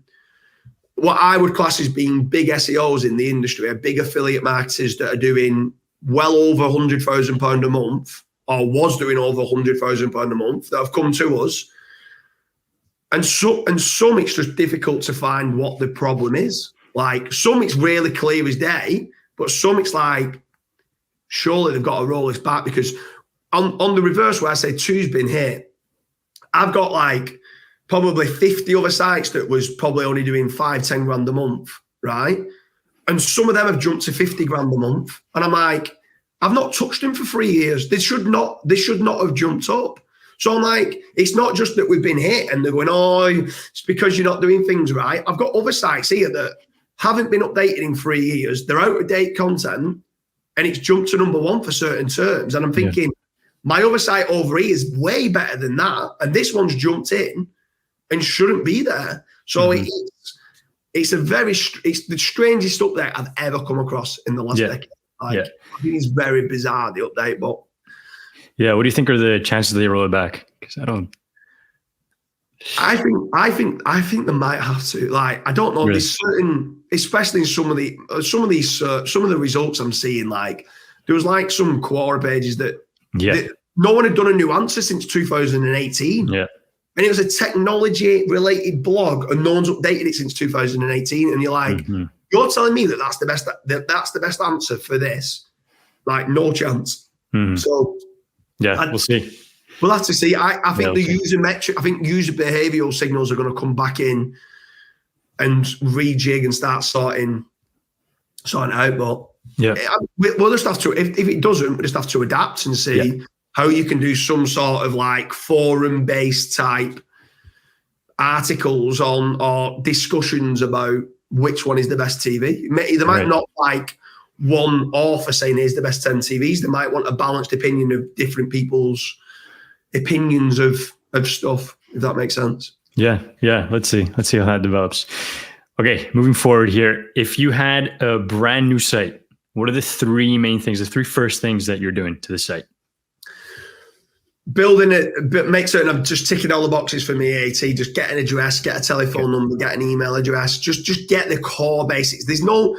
what I would class as being big SEOs in the industry, are big affiliate marketers that are doing well over £100,000 a month, or was doing over £100,000 a month, that have come to us. And some it's just difficult to find what the problem is. Like some it's really clear as day, but some it's like, surely they've got to roll this back, because on the reverse where I say 2's been hit, I've got like probably 50 other sites that was probably only doing 5-10 grand a month, right? And some of them have jumped to 50 grand a month. And I'm like, I've not touched them for 3 years. They should not have jumped up. So I'm like, it's not just that we've been hit and they're going, oh, it's because you're not doing things right. I've got other sites here that haven't been updated in 3 years. They're out of date content, and it's jumped to number 1 for certain terms. And I'm thinking, my other site over here is way better than that. And this one's jumped in and shouldn't be there. So it's the strangest update I've ever come across in the last decade. I think it's very bizarre, the update, but. Yeah, what do you think are the chances they roll it back? Because I think they might have to. Like, I don't know. Really? There's certain, especially in some of the results I'm seeing. Like, there was like some Quora pages that no one had done a new answer since 2018. Yeah, and it was a technology-related blog, and no one's updated it since 2018. And you're like, you're telling me that that's the best answer for this? Like, no chance. So. Yeah, we'll see. We'll have to see. I think user metric, I think user behavioral signals are going to come back in and rejig and start sorting out. But we'll just have to, if it doesn't, we'll just have to adapt and see how you can do some sort of like forum-based type articles on or discussions about which one is the best TV. They might not like one author saying here's the best 10 TVs. They might want a balanced opinion of different people's opinions of stuff, if that makes sense. Yeah. Let's see how that develops. Okay, moving forward here. If you had a brand new site, what are the 3 main things, the 3 first things that you're doing to the site? Building it, but make certain I'm just ticking all the boxes for me, AT. Just get an address, get a telephone number, get an email address. Just get the core basics. There's no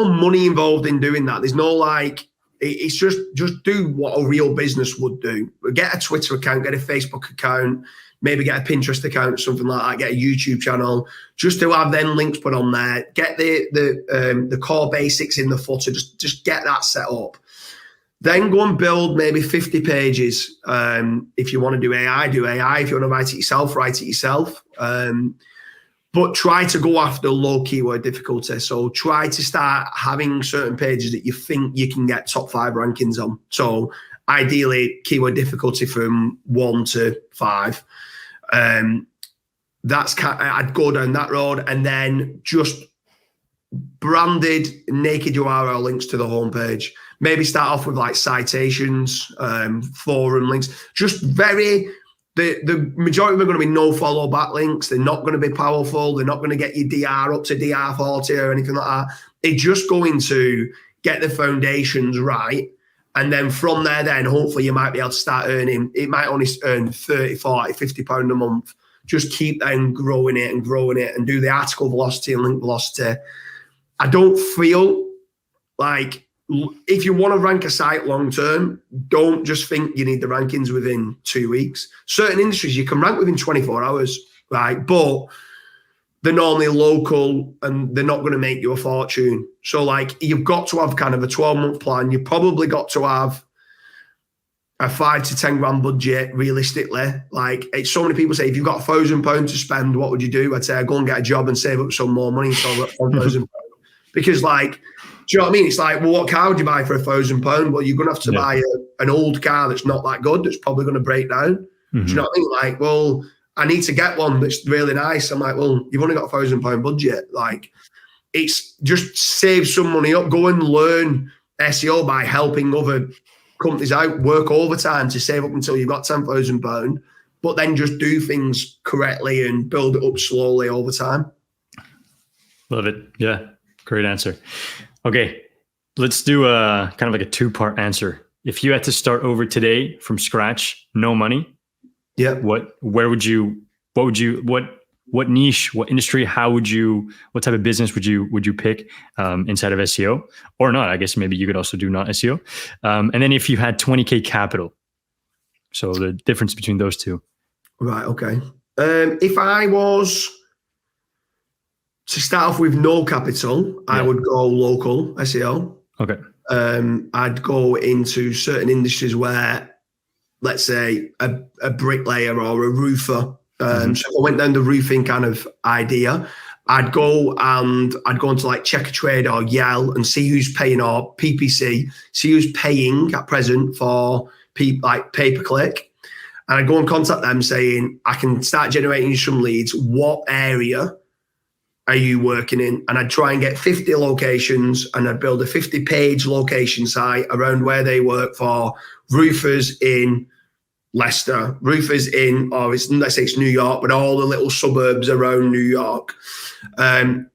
money involved in doing that. There's no like, it's just do what a real business would do. Get a Twitter account, get a Facebook account, maybe get a Pinterest account, something like that, get a YouTube channel, just to have them links put on there. Get the core basics in the footer, just get that set up. Then go and build maybe 50 pages. If you want to do AI, do AI. If you want to write it yourself. But try to go after low keyword difficulty. So try to start having certain pages that you think you can get top 5 rankings on. So ideally, keyword difficulty from 1 to 5. I'd go down that road, and then just branded naked URL links to the homepage. Maybe start off with like citations, forum links. Just the majority of them are going to be no follow backlinks. They're not going to be powerful. They're not going to get your DR up to DR40 or anything like that. They're just going to get the foundations right And then from there, then hopefully you might be able to start earning, it might only earn 30, 40, 50 pound a month. Just keep then growing it and do the article velocity and link velocity. I don't feel like, if you want to rank a site long term, don't just think you need the rankings within 2 weeks. Certain industries you can rank within 24 hours, right? But they're normally local and they're not going to make you a fortune. So like, you've got to have kind of a 12-month plan. You've probably got to have a 5 to 10 grand budget realistically. Like, it's so many people say, if you've got £1,000 to spend, what would you do? I'd say I'd go and get a job and save up some more money until I've got £1,000. Because like, do you know what I mean? It's like, well, what car would you buy for £1,000? Well, you're going to have to buy an old car that's not that good, that's probably going to break down. Do you know what I mean? Like, well, I need to get one that's really nice. I'm like, well, you've only got a £1,000 budget. Like, it's just save some money up, go and learn SEO by helping other companies out, work overtime to save up until you've got £10,000, but then just do things correctly and build it up slowly over time. Love it. Yeah. Great answer. Okay. Let's do a kind of like a 2-part answer. If you had to start over today from scratch, no money, what niche, what industry, what type of business would you pick inside of SEO or not? I guess maybe you could also do not SEO. And then if you had 20K capital, so the difference between those two. Right. Okay. If I was to start off with no capital, I would go local SEO. Okay. I'd go into certain industries where, let's say, a bricklayer or a roofer. So if I went down the roofing kind of idea, I'd go into like Checker Trade or Yell and see who's paying, or PPC, see who's paying at present for like pay-per-click. And I'd go and contact them saying, I can start generating you some leads. What area are you working in? And I'd try and get 50 locations and I'd build a 50-page location site around where they work for roofers in Leicester, roofers in, or let's say it's New York, but all the little suburbs around New York. And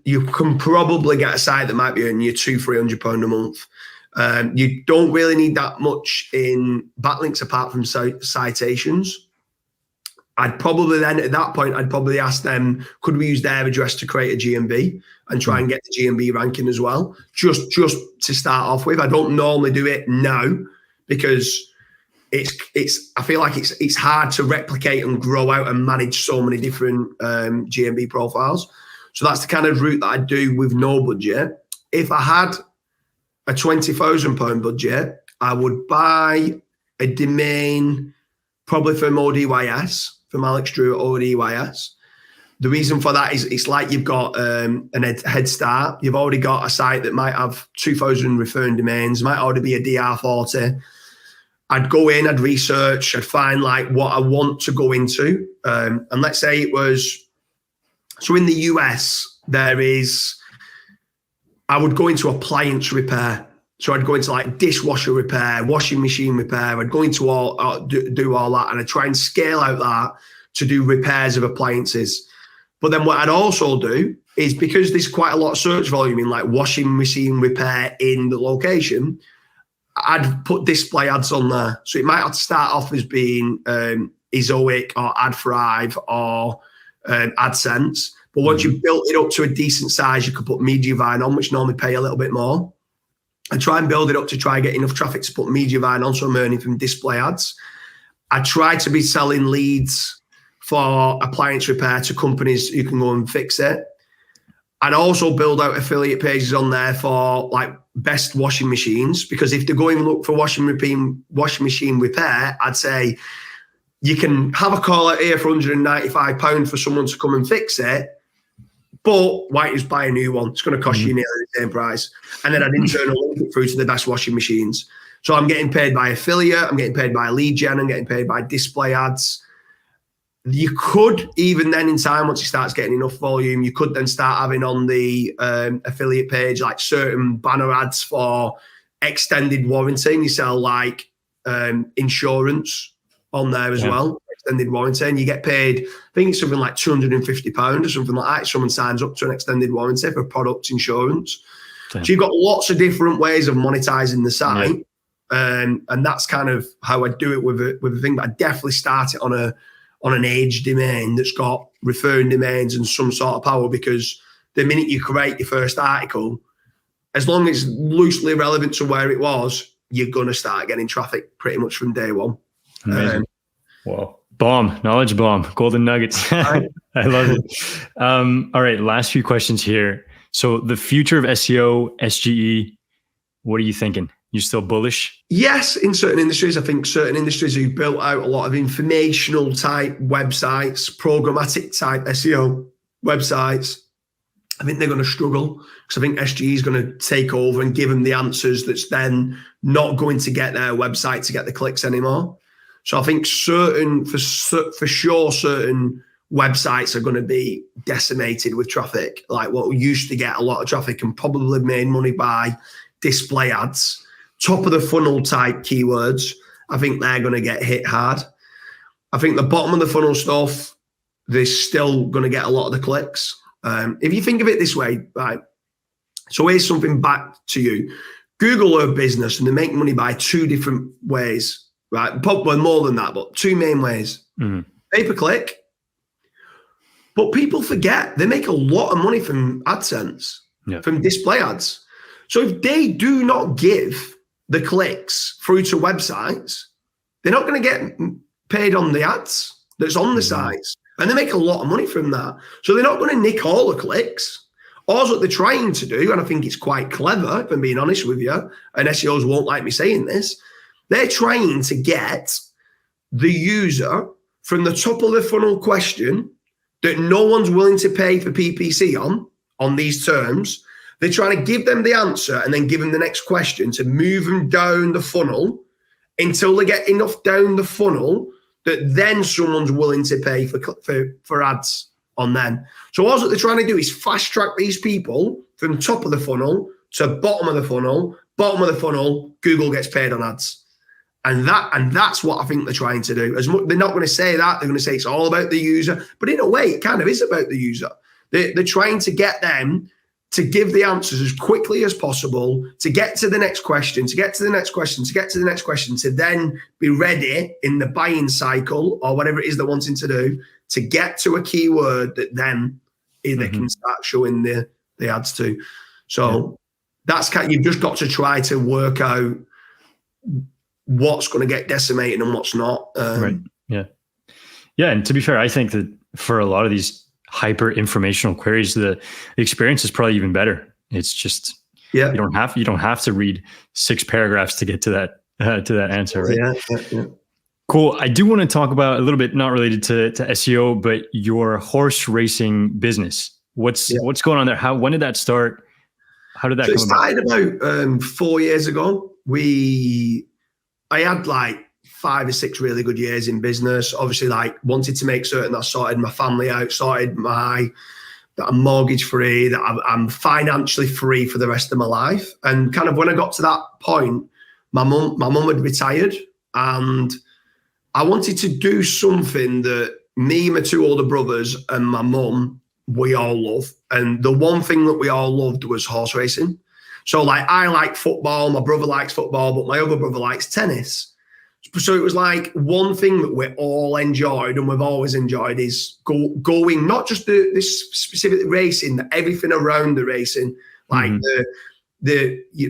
you can probably get a site that might be earning you £200-300 a month. You don't really need that much in backlinks apart from citations. I'd probably then, at that point, I'd probably ask them, could we use their address to create a GMB and try and get the GMB ranking as well? Just to start off with. I don't normally do it now because I feel like it's hard to replicate and grow out and manage so many different GMB profiles. So that's the kind of route that I do with no budget. If I had a £20,000 budget, I would buy a domain probably from ODYS, from Alex Drew at ODYS. The reason for that is it's like you've got a head start. You've already got a site that might have 2,000 referring domains, might already be a DR40. I'd go in, I'd research, I'd find like what I want to go into. And let's say it was, so in the US, I would go into appliance repair. So I'd go into like dishwasher repair, washing machine repair. I'd go into do all that, and I'd try and scale out that to do repairs of appliances. But then what I'd also do is, because there's quite a lot of search volume in like washing machine repair in the location, I'd put display ads on there. So it might have to start off as being Ezoic or AdThrive or AdSense. But once you've built it up to a decent size, you could put Mediavine on, which normally pay a little bit more. And try and build it up to try and get enough traffic to put Mediavine on, so I'm earning from display ads. I try to be selling leads for appliance repair to companies who can go and fix it. I'd also build out affiliate pages on there for like best washing machines, because if they're going to look for washing machine repair, I'd say you can have a call out here for £195 for someone to come and fix it, but why don't you just buy a new one? It's going to cost you nearly the same price. And then I'd internal link it through to the best washing machines. So I'm getting paid by affiliate, I'm getting paid by lead gen, I'm getting paid by display ads. You could, even then in time, once it starts getting enough volume, you could then start having on the affiliate page like certain banner ads for extended warranty. And you sell like insurance on there as well, extended warranty. And you get paid, I think it's something like £250 or something like that. If someone signs up to an extended warranty for product insurance. So you've got lots of different ways of monetizing the site. And that's kind of how I do it with a thing. But I definitely start it on an age domain that's got referring domains and some sort of power, because the minute you create your first article, as long as it's loosely relevant to where it was, you're going to start getting traffic pretty much from day one. Amazing. Wow. Bomb, knowledge bomb, golden nuggets. I love it. All right, last few questions here. So the future of SEO, SGE, what are you thinking? You still bullish? Yes, in certain industries. I think certain industries who've built out a lot of informational type websites, programmatic type SEO websites, I think they're going to struggle, because I think SGE is going to take over and give them the answers that's then not going to get their website to get the clicks anymore. So I think for sure, certain websites are going to be decimated with traffic. Like what used to get a lot of traffic and probably made money by display ads, top of the funnel type keywords, I think they're going to get hit hard. I think the bottom of the funnel stuff, they're still going to get a lot of the clicks. If you think of it this way, right? So here's something back to you. Google are a business and they make money by two different ways, right? Probably more than that, but two main ways. Pay-per-click. But people forget they make a lot of money from AdSense, from display ads. So if they do not give the clicks through to websites, they're not going to get paid on the ads that's on the sites. And they make a lot of money from that. So they're not going to nick all the clicks. All what they're trying to do, and I think it's quite clever, if I'm being honest with you, and SEOs won't like me saying this, they're trying to get the user from the top of the funnel question that no one's willing to pay for PPC on these terms. They're trying to give them the answer and then give them the next question to move them down the funnel until they get enough down the funnel that then someone's willing to pay for ads on them. So all that they're trying to do is fast track these people from top of the funnel to bottom of the funnel. Bottom of the funnel, Google gets paid on ads. And that's what I think they're trying to do. They're not going to say that. They're going to say it's all about the user. But in a way, it kind of is about the user. They're trying to get them to give the answers as quickly as possible, to get to the next question, to get to the next question, to get to the next question, to then be ready in the buying cycle or whatever it is they're wanting to do, to get to a keyword that then they can start showing the ads to. So that's you've just got to try to work out what's going to get decimated and what's not. Right. Yeah. Yeah. And to be fair, I think that for a lot of these hyper informational queries, the experience is probably even better. It's just, you don't have to read 6 paragraphs to get to that answer. Right. Yeah. Cool. I do want to talk about a little bit, not related to SEO, but your horse racing business. What's going on there? When did that start? How did that come about? It started about 4 years ago. I had like 5 or 6 really good years in business. Obviously, like wanted to make certain that I sorted my family out, that I'm mortgage free, that I'm financially free for the rest of my life. And kind of when I got to that point, my mum had retired, and I wanted to do something that me, my 2 older brothers, and my mum, we all love. And the one thing that we all loved was horse racing. So like I like football, my brother likes football, but my other brother likes tennis. So it was like one thing that we all enjoyed and we've always enjoyed is going, not just this specific racing, everything around the racing. Like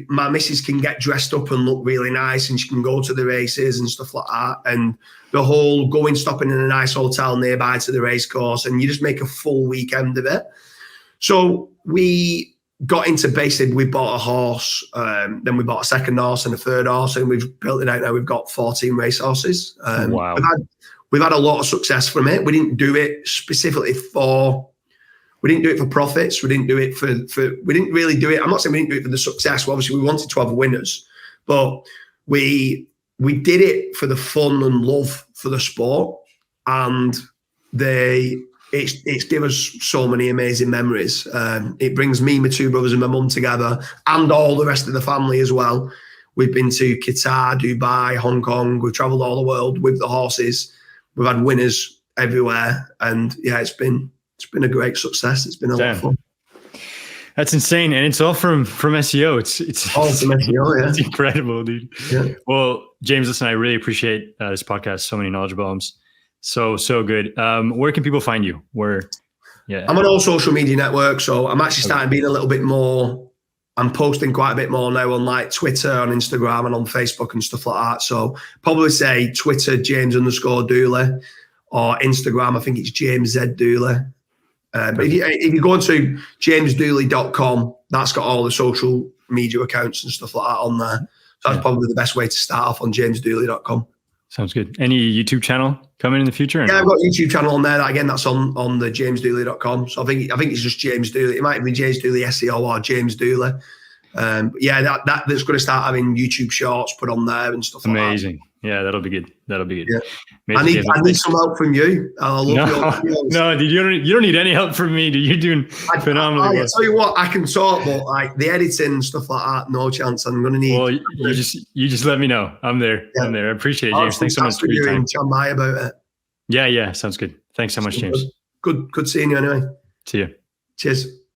my missus can get dressed up and look really nice and she can go to the races and stuff like that. And the whole stopping in a nice hotel nearby to the race course, and you just make a full weekend of it. So we got into basically, we bought a horse, then we bought a second horse and a third horse, and we've built it out now. We've got 14 race horses. Wow. We've had a lot of success from it. We didn't do it specifically for profits. We didn't do it we didn't really do it. I'm not saying we didn't do it for the success. Well, obviously we wanted to have winners, but we did it for the fun and love for the sport. And it's given us so many amazing memories. It brings me, my 2 brothers and my mum together, and all the rest of the family as well. We've been to Qatar, Dubai, Hong Kong. We've traveled all the world with the horses. We've had winners everywhere. And yeah, it's been a great success. It's been a lot of fun. That's insane, and it's all from SEO. It's all from SEO. Yeah, it's incredible, dude. Yeah. Well, James, listen, I really appreciate this podcast. So many knowledge bombs. So good. Where can people find you? Yeah, I'm on all social media networks, so I'm actually starting being a little bit more. I'm posting quite a bit more now on like Twitter, on Instagram, and on Facebook and stuff like that. So probably say Twitter, James_Dooley, or Instagram, I think it's James Z Dooley. But if you go into jamesdooley.com, that's got all the social media accounts and stuff like that on there. So that's probably the best way to start off, on jamesdooley.com. Sounds good. Any YouTube channel coming in the future? Yeah, I've got a YouTube channel on there. That's on the jamesdooley.com. So I think it's just James Dooley. It might be James Dooley SEO or James Dooley. That's going to start having YouTube shorts put on there and stuff. Amazing. Like that. Yeah, that'll be good. Yeah. I need some help from you. I love your videos. No, dude, you don't need any help from me, dude. You're doing phenomenally well. I tell you what, I can talk, but like the editing and stuff like that, no chance. I'm going to need. Well, you just let me know. I'm there. Yeah. I'm there. I appreciate it, James. Thanks so much for your time. Chat by about it. Yeah. Sounds good. Thanks so much, James. Good seeing you anyway. See you. Cheers.